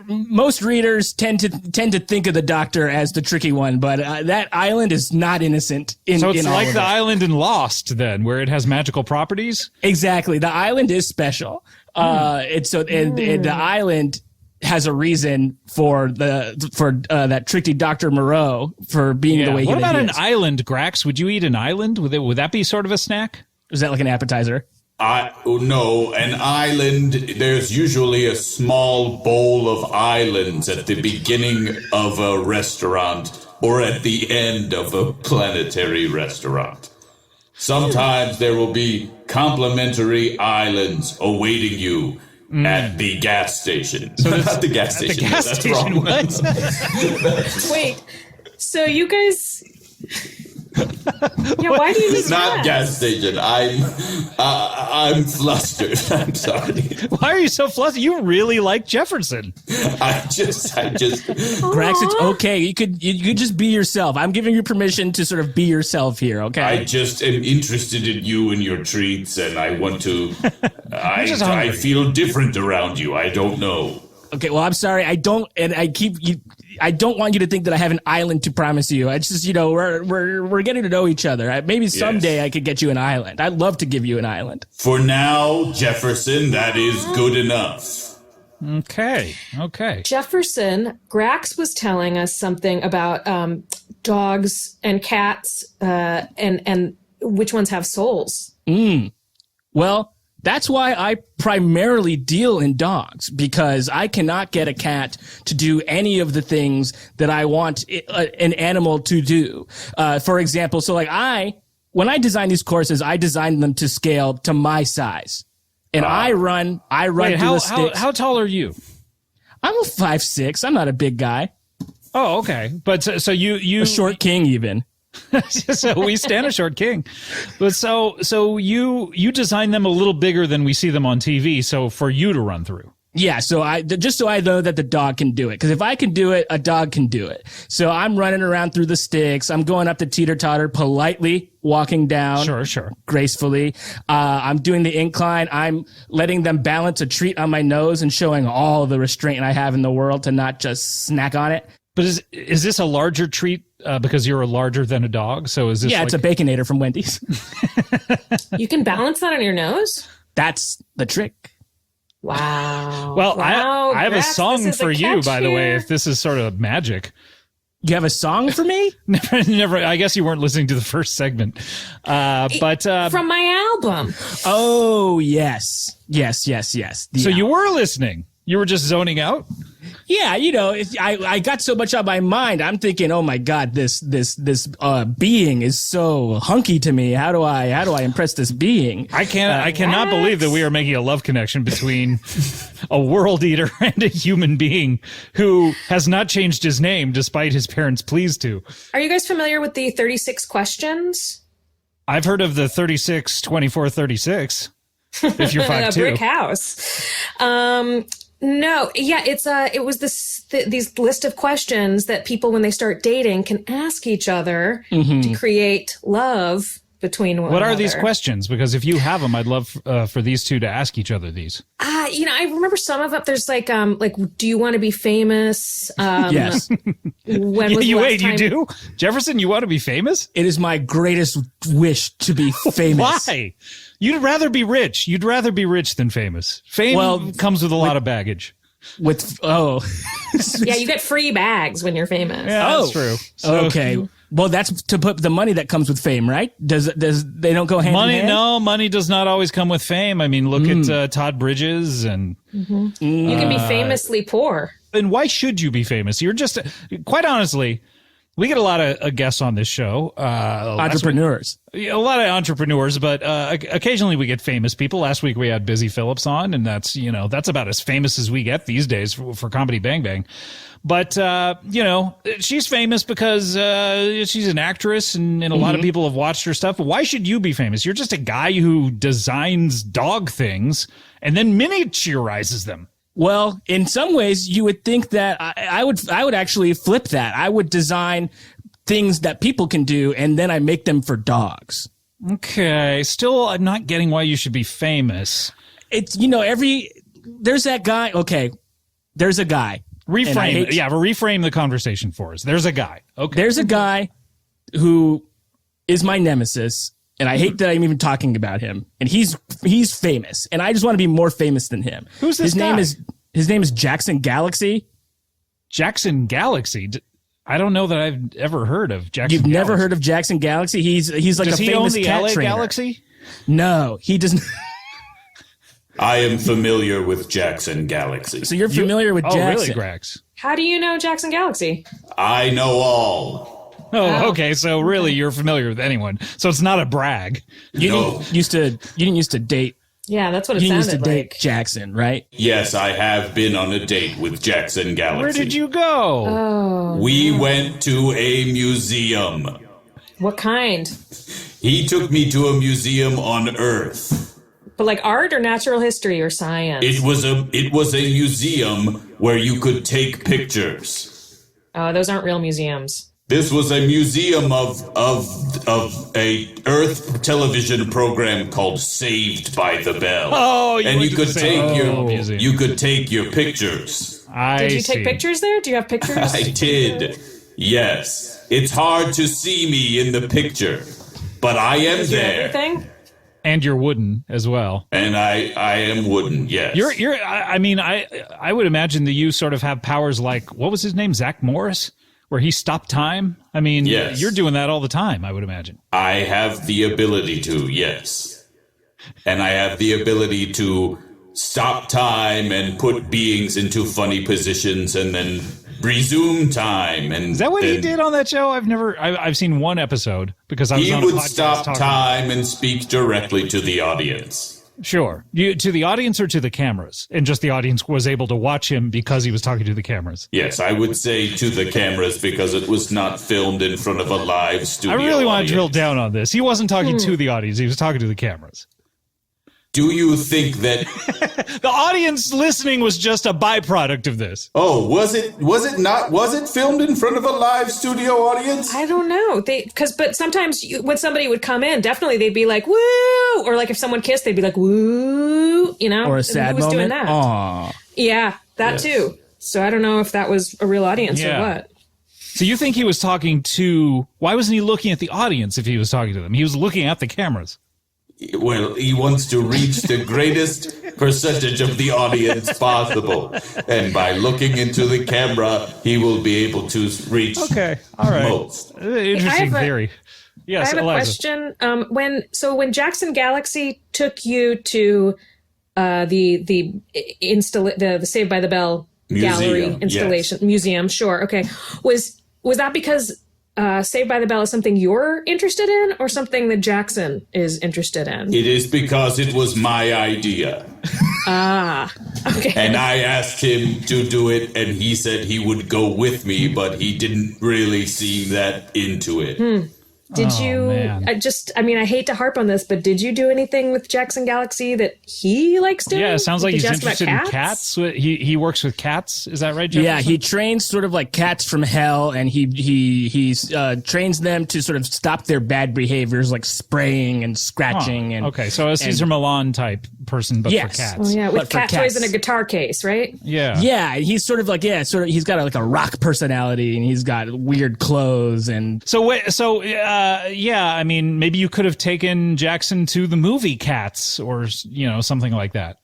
Most readers tend to think of the doctor as the tricky one, but that island is not innocent. So it's like the island in Lost, then, where it has magical properties. Exactly, the island is special. And the island has a reason for that tricky Dr. Moreau for being the way he is. What about an island, Grax? Would you eat an island? Would that be sort of a snack? Is that like an appetizer? No, an island, there's usually a small bowl of islands at the beginning of a restaurant or at the end of a planetary restaurant. Sometimes there will be complimentary islands awaiting you at the gas station. So not the gas station. The gas station. That's wrong. Wait, so you guys... Yeah, why do you need Not stress? gas station. I'm flustered. I'm sorry. Why are you so flustered? You really like Jefferson. I just. Grax, it's okay. You could just be yourself. I'm giving you permission to sort of be yourself here, okay? I just am interested in you and your treats, and I want to. just I hungry. feel different around you. I don't know. Okay, well, I'm sorry. I don't want you to think that I have an island to promise you. It's just, we're getting to know each other. Maybe someday I could get you an island. I'd love to give you an island. For now, Jefferson, that is good enough. Okay. Jefferson, Grax was telling us something about dogs and cats and which ones have souls. Well, that's why I primarily deal in dogs, because I cannot get a cat to do any of the things that I want an animal to do. For example, when I design these courses, I design them to scale to my size. And I run Wait, through the sticks. how tall are you? I'm a 5'6". I'm not a big guy. Oh, okay. But so you A short king even. so we stand a short king. But so you design them a little bigger than we see them on TV, so for you to run through. Yeah, so I know that the dog can do it. Because if I can do it, a dog can do it. So I'm running around through the sticks. I'm going up the Teeter-Totter, politely walking down. Sure. Gracefully. I'm doing the incline. I'm letting them balance a treat on my nose and showing all the restraint I have in the world to not just snack on it. But is this a larger treat because you're larger than a dog? So is this? Yeah, it's a Baconator from Wendy's. You can balance that on your nose? That's the trick. Wow. Well, Wow, I have a Grax, song this is for a you, catch by the way, here. if this is sort of magic. You have a song for me? Never. I guess you weren't listening to the first segment. But From my album. Oh, yes. The so you were listening. You were just zoning out. Yeah, I got so much on my mind. I'm thinking, oh my God, this being is so hunky to me. How do I impress this being? I cannot believe that we are making a love connection between a world eater and a human being who has not changed his name despite his parents' pleas to. Are you guys familiar with the 36 questions? I've heard of the 36, 24, 36. If you're 5'2". A brick house. No, yeah, it was these list of questions that people, when they start dating, can ask each other to create love between one What another. are these questions? Because if you have them, I'd love for these two to ask each other these. I remember some of them. There's like, do you want to be famous? Yes. When was the last Wait, you time- do? Jefferson, you want to be famous? It is my greatest wish to be famous. Why? You'd rather be rich. You'd rather be rich than famous. Fame comes with a lot of baggage. Yeah, you get free bags when you're famous. Yeah, that's true. So, Okay. Well, that's to put the money that comes with fame, right? Does they don't go hand in hand? No, money does not always come with fame. I mean, look at Todd Bridges and You can be famously poor. and why should you be famous? You're just quite honestly, we get a lot of guests on this show. Entrepreneurs. A lot of entrepreneurs, but occasionally we get famous people. Last week we had Busy Phillips on, and that's about as famous as we get these days for Comedy Bang Bang. But she's famous because she's an actress, and a lot of people have watched her stuff. But why should you be famous? You're just a guy who designs dog things and then miniaturizes them. Well, in some ways, you would think that I would actually flip that. I would design things that people can do, and then I make them for dogs. Okay, still, I'm not getting why you should be famous. It's there's that guy. Okay, there's a guy. Reframe the conversation for us. There's a guy. Okay, There's a guy who is my nemesis, and I hate that I'm even talking about him. And he's famous, and I just want to be more famous than him. Who's this guy? His name is Jackson Galaxy. Jackson Galaxy. I don't know that I've ever heard of Jackson. You've never Galaxy. heard of Jackson Galaxy? He's like Does a he own famous the cat LA trainer. Galaxy? No, he doesn't. I am familiar with Jackson Galaxy. So you're familiar with Jackson? Oh, really, Grax? How do you know Jackson Galaxy? I know all. Oh, okay. So really, you're familiar with anyone. So it's not a brag. You didn't used to date. Yeah, that's what it You didn't used to sounded date like. Jackson, right? Yes, I have been on a date with Jackson Galaxy. Where did you go? Oh, We went to a museum. What kind? He took me to a museum on Earth. But like art or natural history or science? It was a museum where you could take pictures. Oh, those aren't real museums. This was a museum of a Earth television program called Saved by the Bell. Oh, and you could take your museum. pictures. Did you take pictures there? Do you have pictures? I did. Yes. It's hard to see me in the picture, but I am there. Everything? And you're wooden as well. And I am wooden, yes. I would imagine that you sort of have powers like, what was his name? Zach Morris? Where he stopped time? I mean, yes. You're doing that all the time, I would imagine. I have the ability to, yes. And I have the ability to stop time and put beings into funny positions and then resume time. And is that what he did on that show? I've seen one episode because I was on a podcast. He would stop time and speak directly to the audience. Sure. To the audience or to the cameras? And just the audience was able to watch him because he was talking to the cameras. Yes, I would say to the cameras because it was not filmed in front of a live studio I really want audience. to drill down on this. He wasn't talking to the audience. He was talking to the cameras. Do you think that the audience listening was just a byproduct of this? Oh, was it filmed in front of a live studio audience? I don't know. But sometimes when somebody would come in, definitely they'd be like, woo! Or like if someone kissed, they'd be like, woo! You know? Or a sad who was moment. doing that? Aww. Yeah, that too. So I don't know if that was a real audience or what. So you think he was talking to... Why wasn't he looking at the audience if he was talking to them? He was looking at the cameras. Well, he wants to reach the greatest percentage of the audience possible. And by looking into the camera, he will be able to reach most. Interesting theory. Yes, I have Eliza. a question. When Jackson Galaxy took you to the Saved by the Bell gallery installation museum, sure, okay, was that because Saved by the Bell is something you're interested in or something that Jackson is interested in? It is because it was my idea. Okay. And I asked him to do it, and he said he would go with me, but he didn't really seem that into it. Did you, I hate to harp on this, but did you do anything with Jackson Galaxy that he likes doing? Yeah, it sounds like Did he's you ask about interested in cats. He works with cats. Is that right, Jefferson? Yeah, he trains sort of like cats from hell, and he trains them to sort of stop their bad behaviors, like spraying and scratching. And okay, so a Cesar Millan type person, but for cats. Well, yeah, with But for cat toys cats. in a guitar case, right? Yeah. Yeah, he's sort of like he's got like a rock personality, and he's got weird clothes and. I mean, maybe you could have taken Jackson to the movie Cats or, something like that.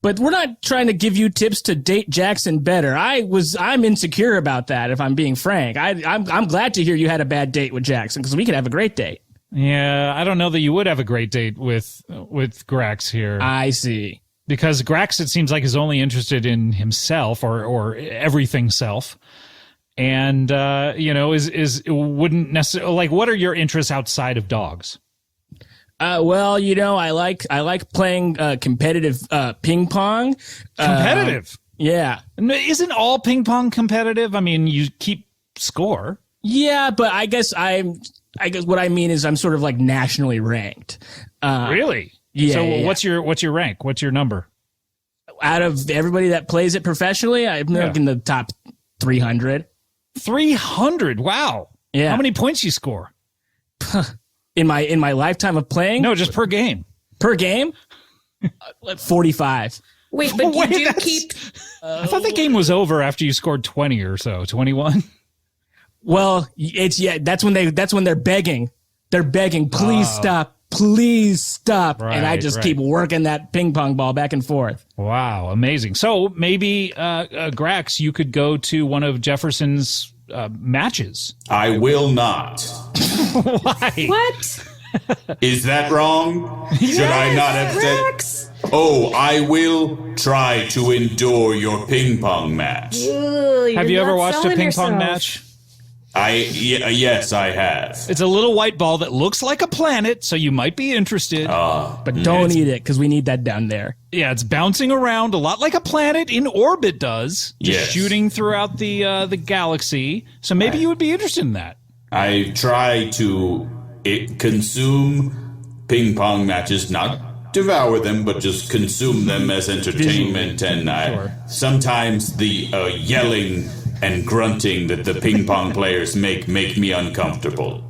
But we're not trying to give you tips to date Jackson better. I'm insecure about that, if I'm being frank. I'm glad to hear you had a bad date with Jackson, because we could have a great date. Yeah, I don't know that you would have a great date with Grax here. I see. Because Grax, it seems like, is only interested in himself or everything self. And, wouldn't necessarily, like, what are your interests outside of dogs? I like playing competitive ping pong. Competitive? Yeah. Isn't all ping pong competitive? I mean, you keep score. Yeah, but I guess what I mean is I'm sort of like nationally ranked. Really? Yeah. So yeah. what's your rank? What's your number? Out of everybody that plays it professionally, I'm like in the top 300. 300. Wow. Yeah. How many points you score? In my lifetime of playing? No, just per game. Per game? 45. Wait, but you do keep... I thought the game was over after you scored 20 or so. 21? Well, that's when they're begging. They're begging, please stop. Please stop. And I just keep working that ping pong ball back and forth. Wow, amazing. So maybe, Grax, you could go to one of Jefferson's matches. I will not. Why? What? Is that wrong? Should I not have said... Oh, I will try to endure your ping pong match. Have you ever watched a ping pong match? Yes, I have. It's a little white ball that looks like a planet, so you might be interested. But don't eat it, because we need that down there. Yeah, it's bouncing around a lot like a planet in orbit does, just shooting throughout the galaxy. So maybe you would be interested in that. I try to consume ping pong matches, not devour them, but just consume them as entertainment. And sometimes the yelling and grunting that the ping pong players make me uncomfortable.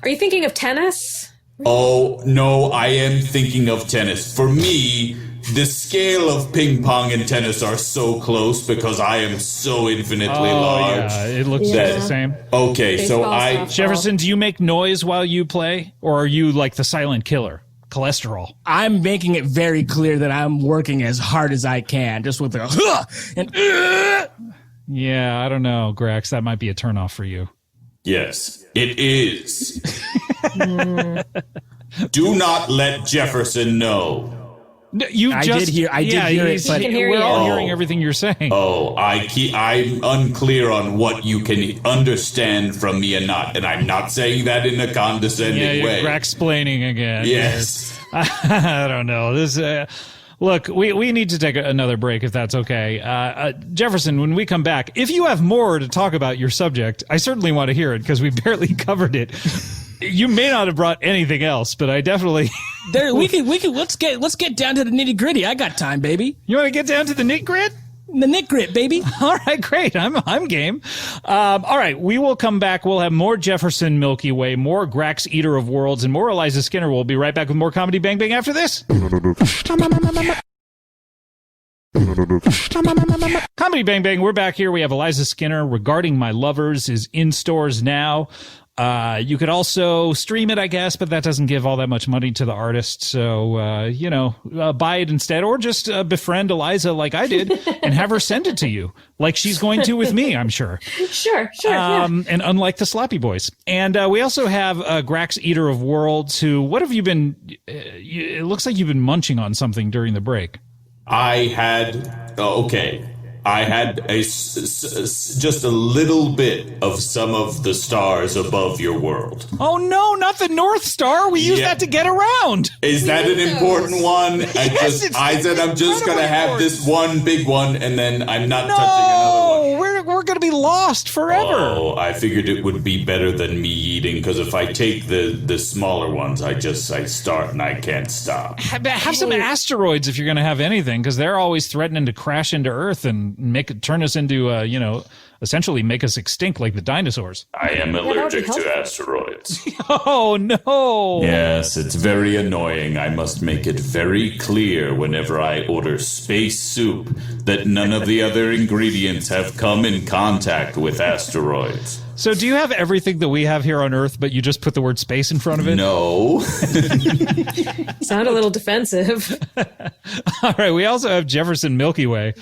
Are you thinking of tennis? Oh, no, I am thinking of tennis. For me, the scale of ping pong and tennis are so close because I am so infinitely large. Yeah, it looks the same. Okay, Baseball, so softball. Jefferson, do you make noise while you play? Or are you like the silent killer? Cholesterol. I'm making it very clear that I'm working as hard as I can, just with the huh, and Yeah, I don't know, Grax. That might be a turnoff for you. Yes, it is. Do not let Jefferson know. No, you I just did hear it, but we're all hearing everything you're saying. Oh, I'm unclear on what you can understand from me and not, and I'm not saying that in a condescending way. You're explaining again. Yes. I don't know. This. Look, we need to take another break if that's okay. Jefferson, when we come back, if you have more to talk about your subject, I certainly want to hear it because we barely covered it. You may not have brought anything else, but I definitely. we can let's get down to the nitty gritty. I got time, baby. You want to get down to the nit grit? The nit grit, baby. All right, great. I'm game. All right, we will come back. We'll have more Jefferson Milkyway, more Grax Eater of Worlds, and more Eliza Skinner. We'll be right back with more Comedy Bang Bang after this. Comedy Bang Bang, we're back here. We have Eliza Skinner. Regarding My Lovers is in stores now. You could also stream it, I guess, but that doesn't give all that much money to the artist. So, buy it instead, or just befriend Eliza like I did and have her send it to you like she's going to with me, I'm sure. Sure. Yeah. And unlike the Sloppy Boys. And we also have Grax Eater of Worlds, who, what have you been, it looks like you've been munching on something during the break. I had just a little bit of some of the stars above your world. Oh, no, not the North Star. We use that to get around. Is that an important one? I said I'm just going to have this one big one, and then I'm not touching another one. We're going to be lost forever. Oh, I figured it would be better than me eating, because if I take the smaller ones, I start and I can't stop. Have some asteroids if you're going to have anything, because they're always threatening to crash into Earth and turn us into, essentially make us extinct like the dinosaurs. I am allergic to asteroids. Oh, no. Yes, it's very annoying. I must make it very clear whenever I order space soup that none of the other ingredients have come in contact with asteroids. So do you have everything that we have here on Earth, but you just put the word space in front of it? No. Sound a little defensive. All right. We also have Jefferson Milkyway.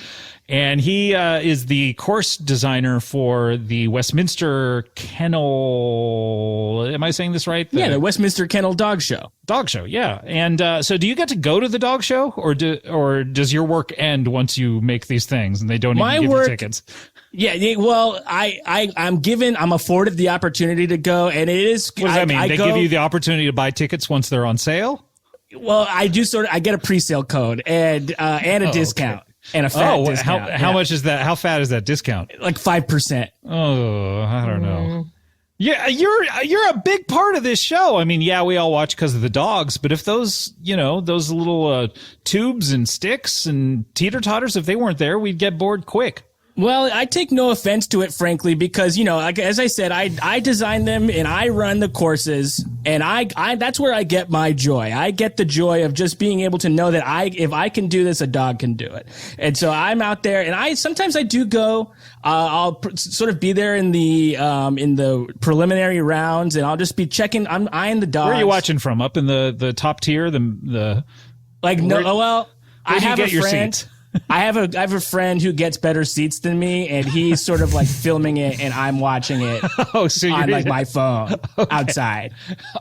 And he is the course designer for the Westminster Kennel. Am I saying this right? The Westminster Kennel Dog Show. Dog show, yeah. And so do you get to go to the dog show, or does your work end once you make these things and they don't even give you tickets? Yeah, well, I'm afforded the opportunity to go, and it is. What does that mean? They give you the opportunity to buy tickets once they're on sale? Well, I do I get a pre-sale code and a discount. Okay. And a fat discount. How much is that? How fat is that discount? Like 5%. Oh, I don't know. Yeah, you're a big part of this show. I mean, yeah, we all watch because of the dogs, but if those little tubes and sticks and teeter-totters, if they weren't there, we'd get bored quick. Well, I take no offense to it, frankly, because, as I said, I design them and I run the courses, and I that's where I get my joy. I get the joy of just being able to know that if I can do this, a dog can do it. And so I'm out there, and sometimes I do go. I'll sort of be there in the preliminary rounds, and I'll just be checking. I'm eyeing the dogs. Where are you watching from? Up in the top tier, I have a friend. I have a friend who gets better seats than me, and he's sort of like filming it, and I'm watching it on my phone outside.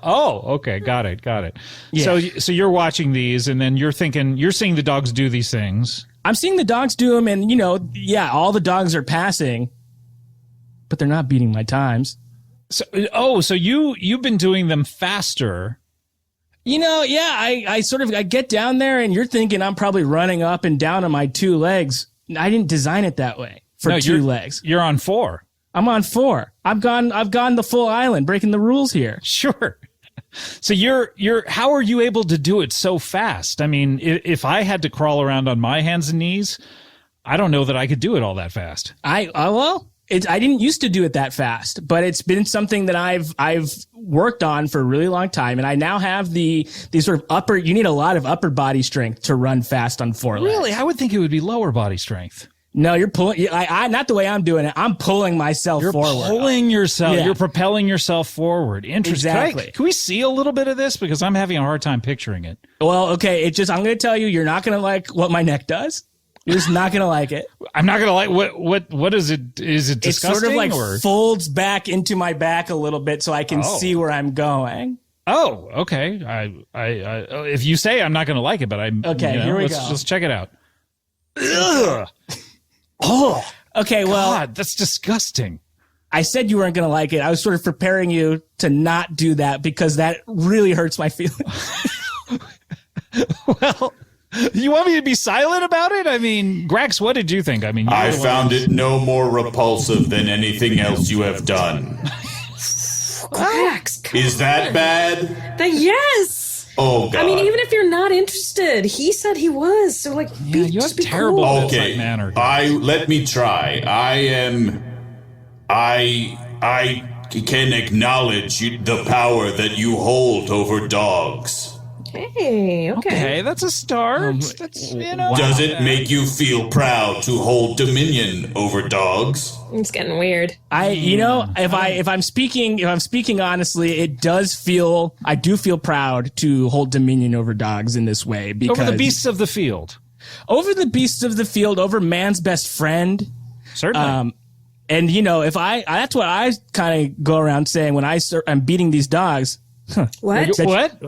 Oh, okay, got it. Yeah. So you're watching these, and then you're seeing the dogs do these things. I'm seeing the dogs do them, and all the dogs are passing, but they're not beating my times. So you've been doing them faster. I get down there, and you're thinking I'm probably running up and down on my two legs. I didn't design it that way for two legs. You're on four. I'm on 4. I've gone the full island, breaking the rules here. Sure. So how are you able to do it so fast? I mean, if I had to crawl around on my hands and knees, I don't know that I could do it all that fast. I didn't used to do it that fast, but it's been something that I've worked on for a really long time, and I now have the sort of you need a lot of upper body strength to run fast on 4 legs. Really? I would think it would be lower body strength. No, you're pulling. I not the way I'm doing it. I'm pulling myself forward. You're pulling yourself. Yeah. You're propelling yourself forward. Interesting. Exactly. Can we see a little bit of this? Because I'm having a hard time picturing it. Well, okay. I'm going to tell you, you're not going to like what my neck does. You're just not going to like it. I'm not going to like what is it? Is it disgusting? It sort of folds back into my back a little bit so I can see where I'm going. Oh, okay. I if you say I'm not going to like it, but I'm okay. Here we go. Let's check it out. Ugh. Oh, okay. Well, God, that's disgusting. I said you weren't going to like it. I was sort of preparing you to not do that because that really hurts my feelings. Well, you want me to be silent about it? I mean, Grax, what did you think? I mean, I found it no more repulsive than anything else you have done. Grax, Is that bad? yes. Oh, God. I mean, even if you're not interested, he said he was. So, like, you have terrible cool. Okay, manner. let me try. I can acknowledge the power that you hold over dogs. Hey, okay. That's a start. That's, Does it make you feel proud to hold dominion over dogs? It's getting weird. If I'm speaking honestly, I do feel proud to hold dominion over dogs in this way because over the beasts of the field. Over the beasts of the field, over man's best friend. Certainly. And that's what I kind of go around saying when I'm beating these dogs. What? What?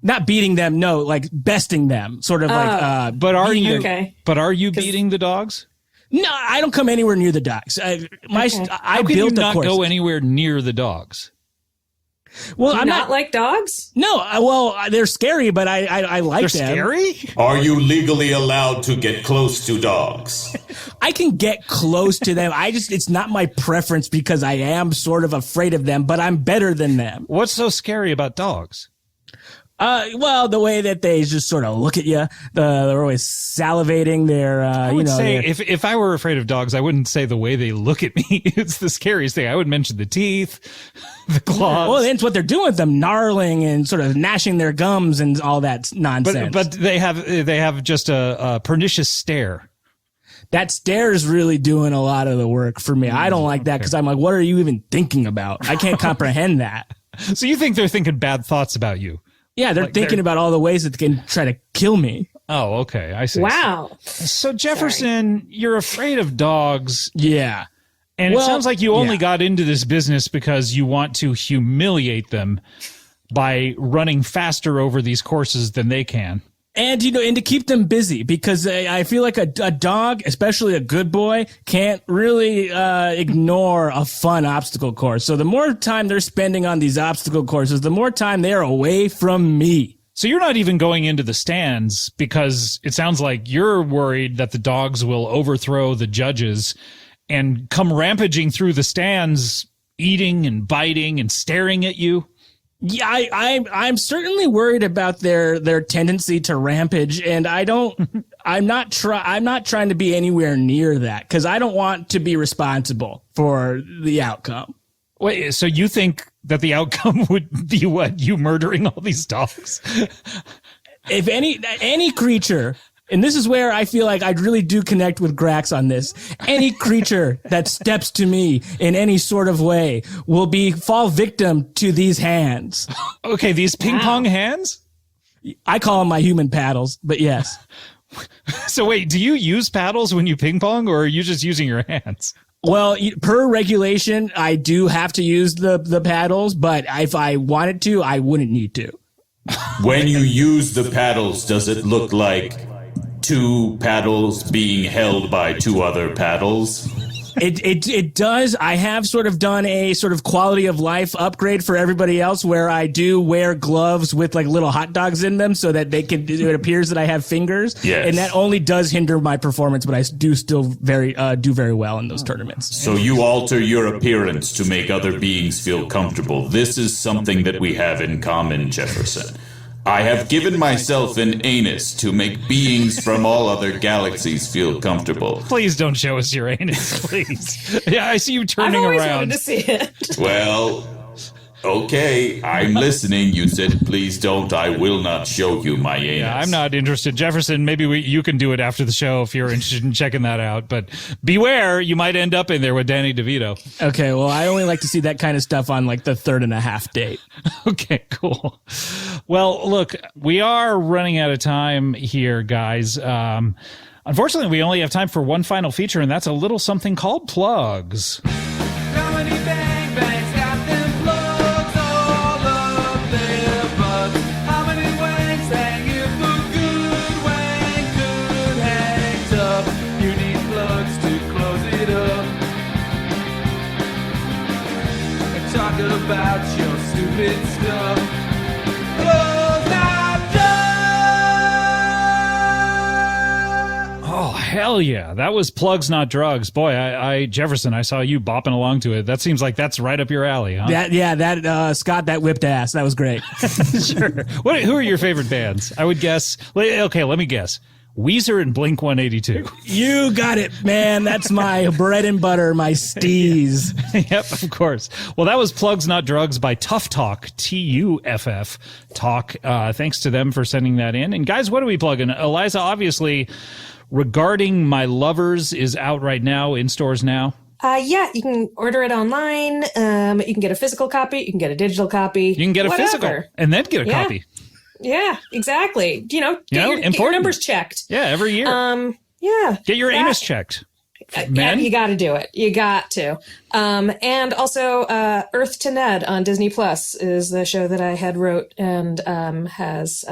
Not beating them, no, like besting them, sort of like. But are you? Okay. But are you beating the dogs? No, I don't come anywhere near the dogs. I How can you built not course. go anywhere near the dogs? Well, I'm not like dogs. No, they're scary, but I like They're them. scary? Are you legally allowed to get close to dogs? I can get close to them. It's not my preference because I am sort of afraid of them, but I'm better than them. What's so scary about dogs? Well, the way that they just sort of look at you, they're always salivating. I would say if I were afraid of dogs, I wouldn't say the way they look at me. It's the scariest thing. I would mention the teeth, the claws. Well, that's what they're doing with them, gnarling and sort of gnashing their gums and all that nonsense. But they have just a pernicious stare. That stare is really doing a lot of the work for me. I don't like that because I'm like, what are you even thinking about? I can't comprehend that. So you think they're thinking bad thoughts about you? Yeah, they're thinking about all the ways that they can try to kill me. Oh, okay. I see. Wow. So Jefferson, you're afraid of dogs. Yeah. And it sounds like you only got into this business because you want to humiliate them by running faster over these courses than they can. And, and to keep them busy because I feel like a dog, especially a good boy, can't really ignore a fun obstacle course. So the more time they're spending on these obstacle courses, the more time they're away from me. So you're not even going into the stands because it sounds like you're worried that the dogs will overthrow the judges and come rampaging through the stands, eating and biting and staring at you. Yeah, I'm certainly worried about their tendency to rampage, and I'm not trying to be anywhere near that because I don't want to be responsible for the outcome. Wait, so you think that the outcome would be what? You murdering all these dogs? If any creature, and this is where I feel like I really do connect with Grax on this, any creature that steps to me in any sort of way will fall victim to these hands. Okay, these ping pong hands? I call them my human paddles, but yes. So wait, do you use paddles when you ping pong, or are you just using your hands? Well, per regulation, I do have to use the paddles, but if I wanted to, I wouldn't need to. When you use the paddles, does it look like two paddles being held by two other paddles? It does. I have sort of done a sort of quality of life upgrade for everybody else where I do wear gloves with like little hot dogs in them so that it appears that I have fingers. Yes. And that only does hinder my performance, but I do still do very well in those tournaments. So you alter your appearance to make other beings feel comfortable. This is something that we have in common, Jefferson. I have given myself an anus to make beings from all other galaxies feel comfortable. Please don't show us your anus, please. Yeah, I see you turning I've always around. wanted to see it. Well, okay, I'm listening. You said, please don't. I will not show you my anus. Yeah, I'm not interested. Jefferson, maybe you can do it after the show if you're interested in checking that out. But beware, you might end up in there with Danny DeVito. Okay, well, I only like to see that kind of stuff on like the 3.5 date. Okay, cool. Well, look, we are running out of time here, guys. Unfortunately, we only have time for one final feature, and that's a little something called plugs. Comedy Bang Bang's got them plugs all up their butts. How many wanks hang if a good wank could hang tough? You need plugs to close it up. And talk about your stupid stuff. Close that door. Oh, hell yeah. That was Plugs Not Drugs. Boy, I Jefferson, I saw you bopping along to it. That seems like that's right up your alley, huh? Scott, that whipped ass. That was great. Sure. Who are your favorite bands? I would guess. Okay, let me guess. Weezer and Blink-182. You got it, man. That's my bread and butter, my steez. Yep, of course. Well, that was Plugs Not Drugs by Tough Talk, Tuff Talk. Thanks to them for sending that in. And guys, what are we plugging? Eliza, obviously, Regarding My Lovers is out right now in stores now. Yeah, you can order it online. You can get a physical copy. You can get a digital copy. You can get a physical and then get a copy. Yeah, exactly. Get your numbers checked. Yeah, every year. Yeah. Get your anus checked. Yeah, you got to do it. You got to. And also, Earth to Ned on Disney Plus is the show that I had wrote and has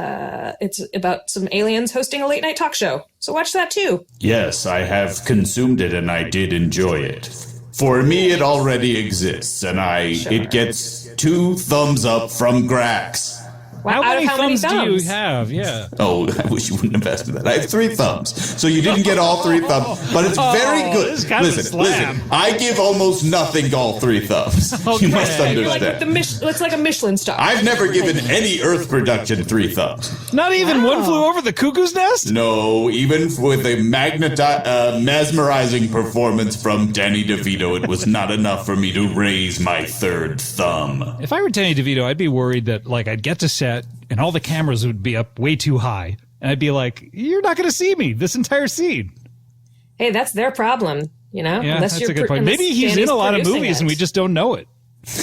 it's about some aliens hosting a late night talk show. So watch that too. Yes, I have consumed it and I did enjoy it. For me, it already exists, and it gets 2 thumbs up from Grax. Wow, how many thumbs do you thumbs? have? Yeah. Oh, I wish you wouldn't have asked me that. I have 3 thumbs. So you didn't get all 3 thumbs, but it's very good. This is kind of a slam. Listen, I give almost nothing all 3 thumbs. Okay. You must You're like understand. it's like a Michelin star. I've never given any Earth production 3 thumbs. Not even One Flew Over the Cuckoo's Nest? No, even with a mesmerizing performance from Danny DeVito, it was not enough for me to raise my 3rd thumb. If I were Danny DeVito, I'd be worried that I'd get to set and all the cameras would be up way too high. And I'd be like, you're not going to see me this entire scene. Hey, that's their problem, Yeah, unless that's you're a good point. Maybe he's Danny's in a lot of producing movies it. and we just don't know it.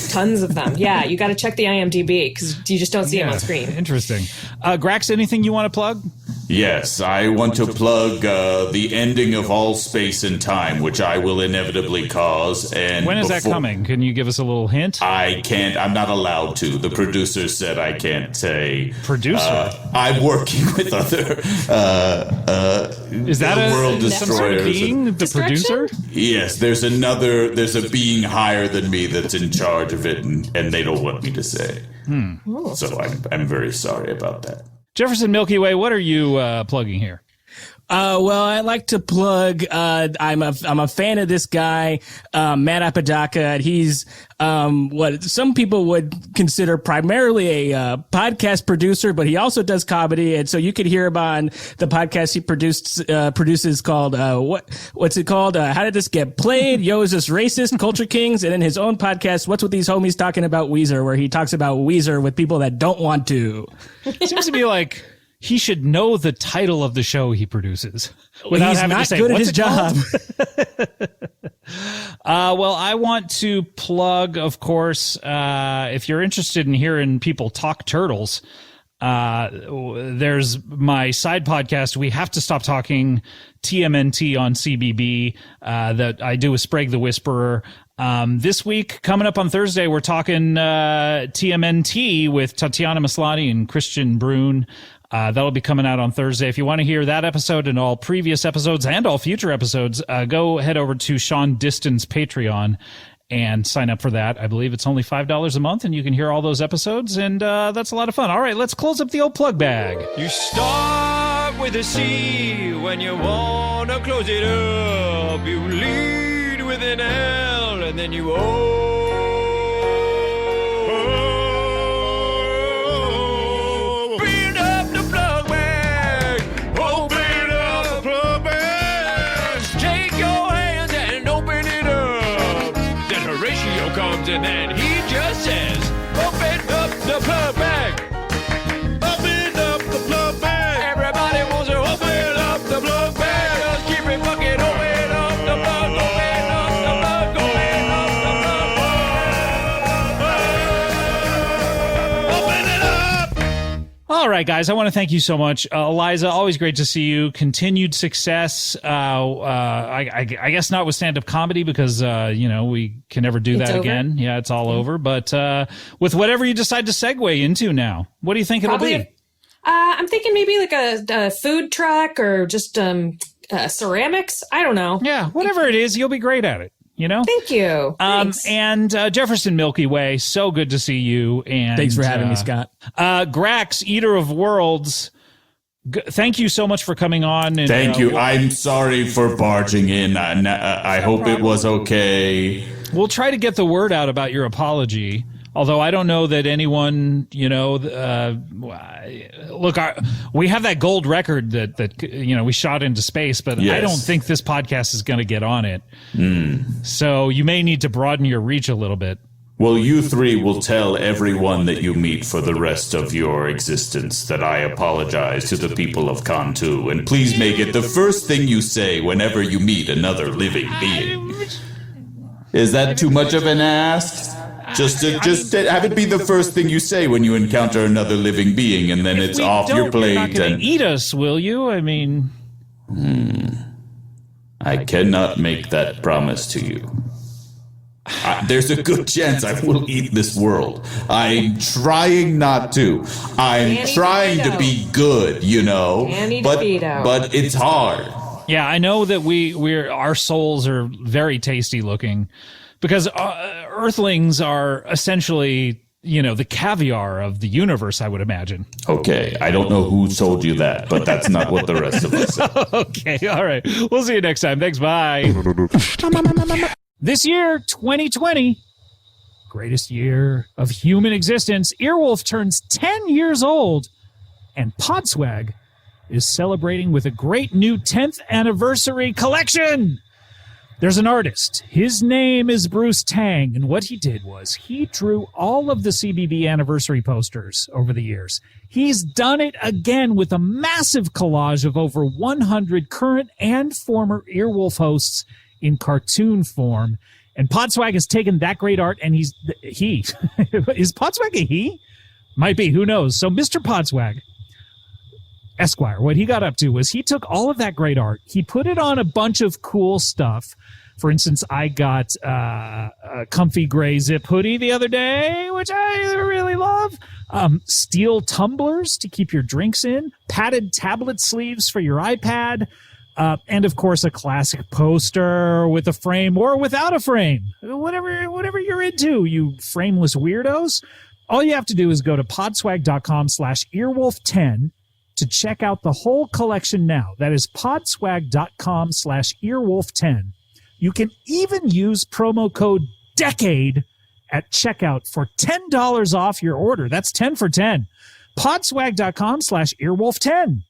Tons of them. Yeah, you got to check the IMDb because you just don't see him on screen. Interesting. Grax, anything you want to plug? Yes, I want to plug the ending of all space and time, which I will inevitably cause. And When is that coming? Can you give us a little hint? I can't. I'm not allowed to. The producer said I can't say. Producer? I'm working with other Is that world some sort of destroyers. being? The producer? Yes, there's a being higher than me that's in charge of it, and they don't want me to say. So I'm very sorry about that. Jefferson Milkyway, what are you plugging here? Well, I'd like to plug, I'm a fan of this guy, Matt Apodaca. He's, what some people would consider primarily a podcast producer, but he also does comedy. And so you could hear him on the podcast he produces called, what's it called? How Did This Get Played? Yo, Is This Racist? Culture Kings. And then his own podcast, What's With These Homies Talking About Weezer, where he talks about Weezer with people that don't want to. Seems to be like he should know the title of the show he produces without He's having not to say, good at "What's his it job." Well, I want to plug, of course, if you're interested in hearing people talk turtles, there's my side podcast, We Have to Stop Talking, TMNT on CBB, that I do with Sprague the Whisperer. This week, coming up on Thursday, we're talking TMNT with Tatiana Maslany and Christian Brune. That'll be coming out on Thursday. If you want to hear that episode and all previous episodes and all future episodes, go head over to Sean Diston's Patreon and sign up for that. I believe it's only $5 a month, and you can hear all those episodes, and that's a lot of fun. All right, let's close up the old plug bag. You start with a C when you want to close it up. You lead with an L, and then you O. And then he just says, open up the plug bag. Open up the plug bag. Everybody wants to open up the plug bag. Just keep it fucking open up the plug. Open up the plug. Open up the plug. Open it up. All right, guys, I want to thank you so much. Eliza, always great to see you. Continued success. I guess not with stand-up comedy because, we can never do that over. again. Yeah, it's all over. But with whatever you decide to segue into now, what do you think it'll be? I'm thinking maybe like a food truck or just ceramics. I don't know. Yeah, whatever it is, you'll be great at it. Thank you. Thanks. And Jefferson Milkyway, so good to see you. And Thanks for having me, Scott. Grax, Eater of Worlds, thank you so much for coming on. And, Thank you. I'm sorry for barging in. I hope it was okay. We'll try to get the word out about your apology. Although I don't know that anyone, look, we have that gold record that we shot into space, but yes. I don't think this podcast is going to get on it. So you may need to broaden your reach a little bit. Well, you three will tell everyone that you meet for the rest of your existence that I apologize to the people of Cantu, and please make it the first thing you say whenever you meet another living being. Is that too much of an ask? Just have it be the first thing you say when you encounter another living being, and then it's off your plate. You're not going to eat us, will you? I mean... I cannot make that promise to you. There's a good chance I will eat this world. I'm trying not to. I'm trying to be good, but it's hard. Yeah, I know that our souls are very tasty looking, because Earthlings are essentially, the caviar of the universe, I would imagine. Okay, I don't know who told you that, but that's not what the rest of us say. Okay, all right. We'll see you next time. Thanks, bye. This year, 2020, greatest year of human existence, Earwolf turns 10 years old, and Podswag is celebrating with a great new 10th anniversary collection. There's an artist. His name is Bruce Tang, and what he did was he drew all of the CBB anniversary posters over the years. He's done it again with a massive collage of over 100 current and former Earwolf hosts in cartoon form. And Podswag has taken that great art, and is Podswag a he? Might be, who knows? So Mr. Podswag, Esquire, what he got up to was he took all of that great art, he put it on a bunch of cool stuff. For instance, I got a comfy gray zip hoodie the other day, which I really love. Steel tumblers to keep your drinks in, padded tablet sleeves for your iPad, and of course a classic poster with a frame or without a frame. Whatever you're into, you frameless weirdos. All you have to do is go to podswag.com/earwolf10 to check out the whole collection now. That is podswag.com/earwolf10. You can even use promo code DECADE at checkout for $10 off your order. That's 10 for 10. Podswag.com/earwolf10.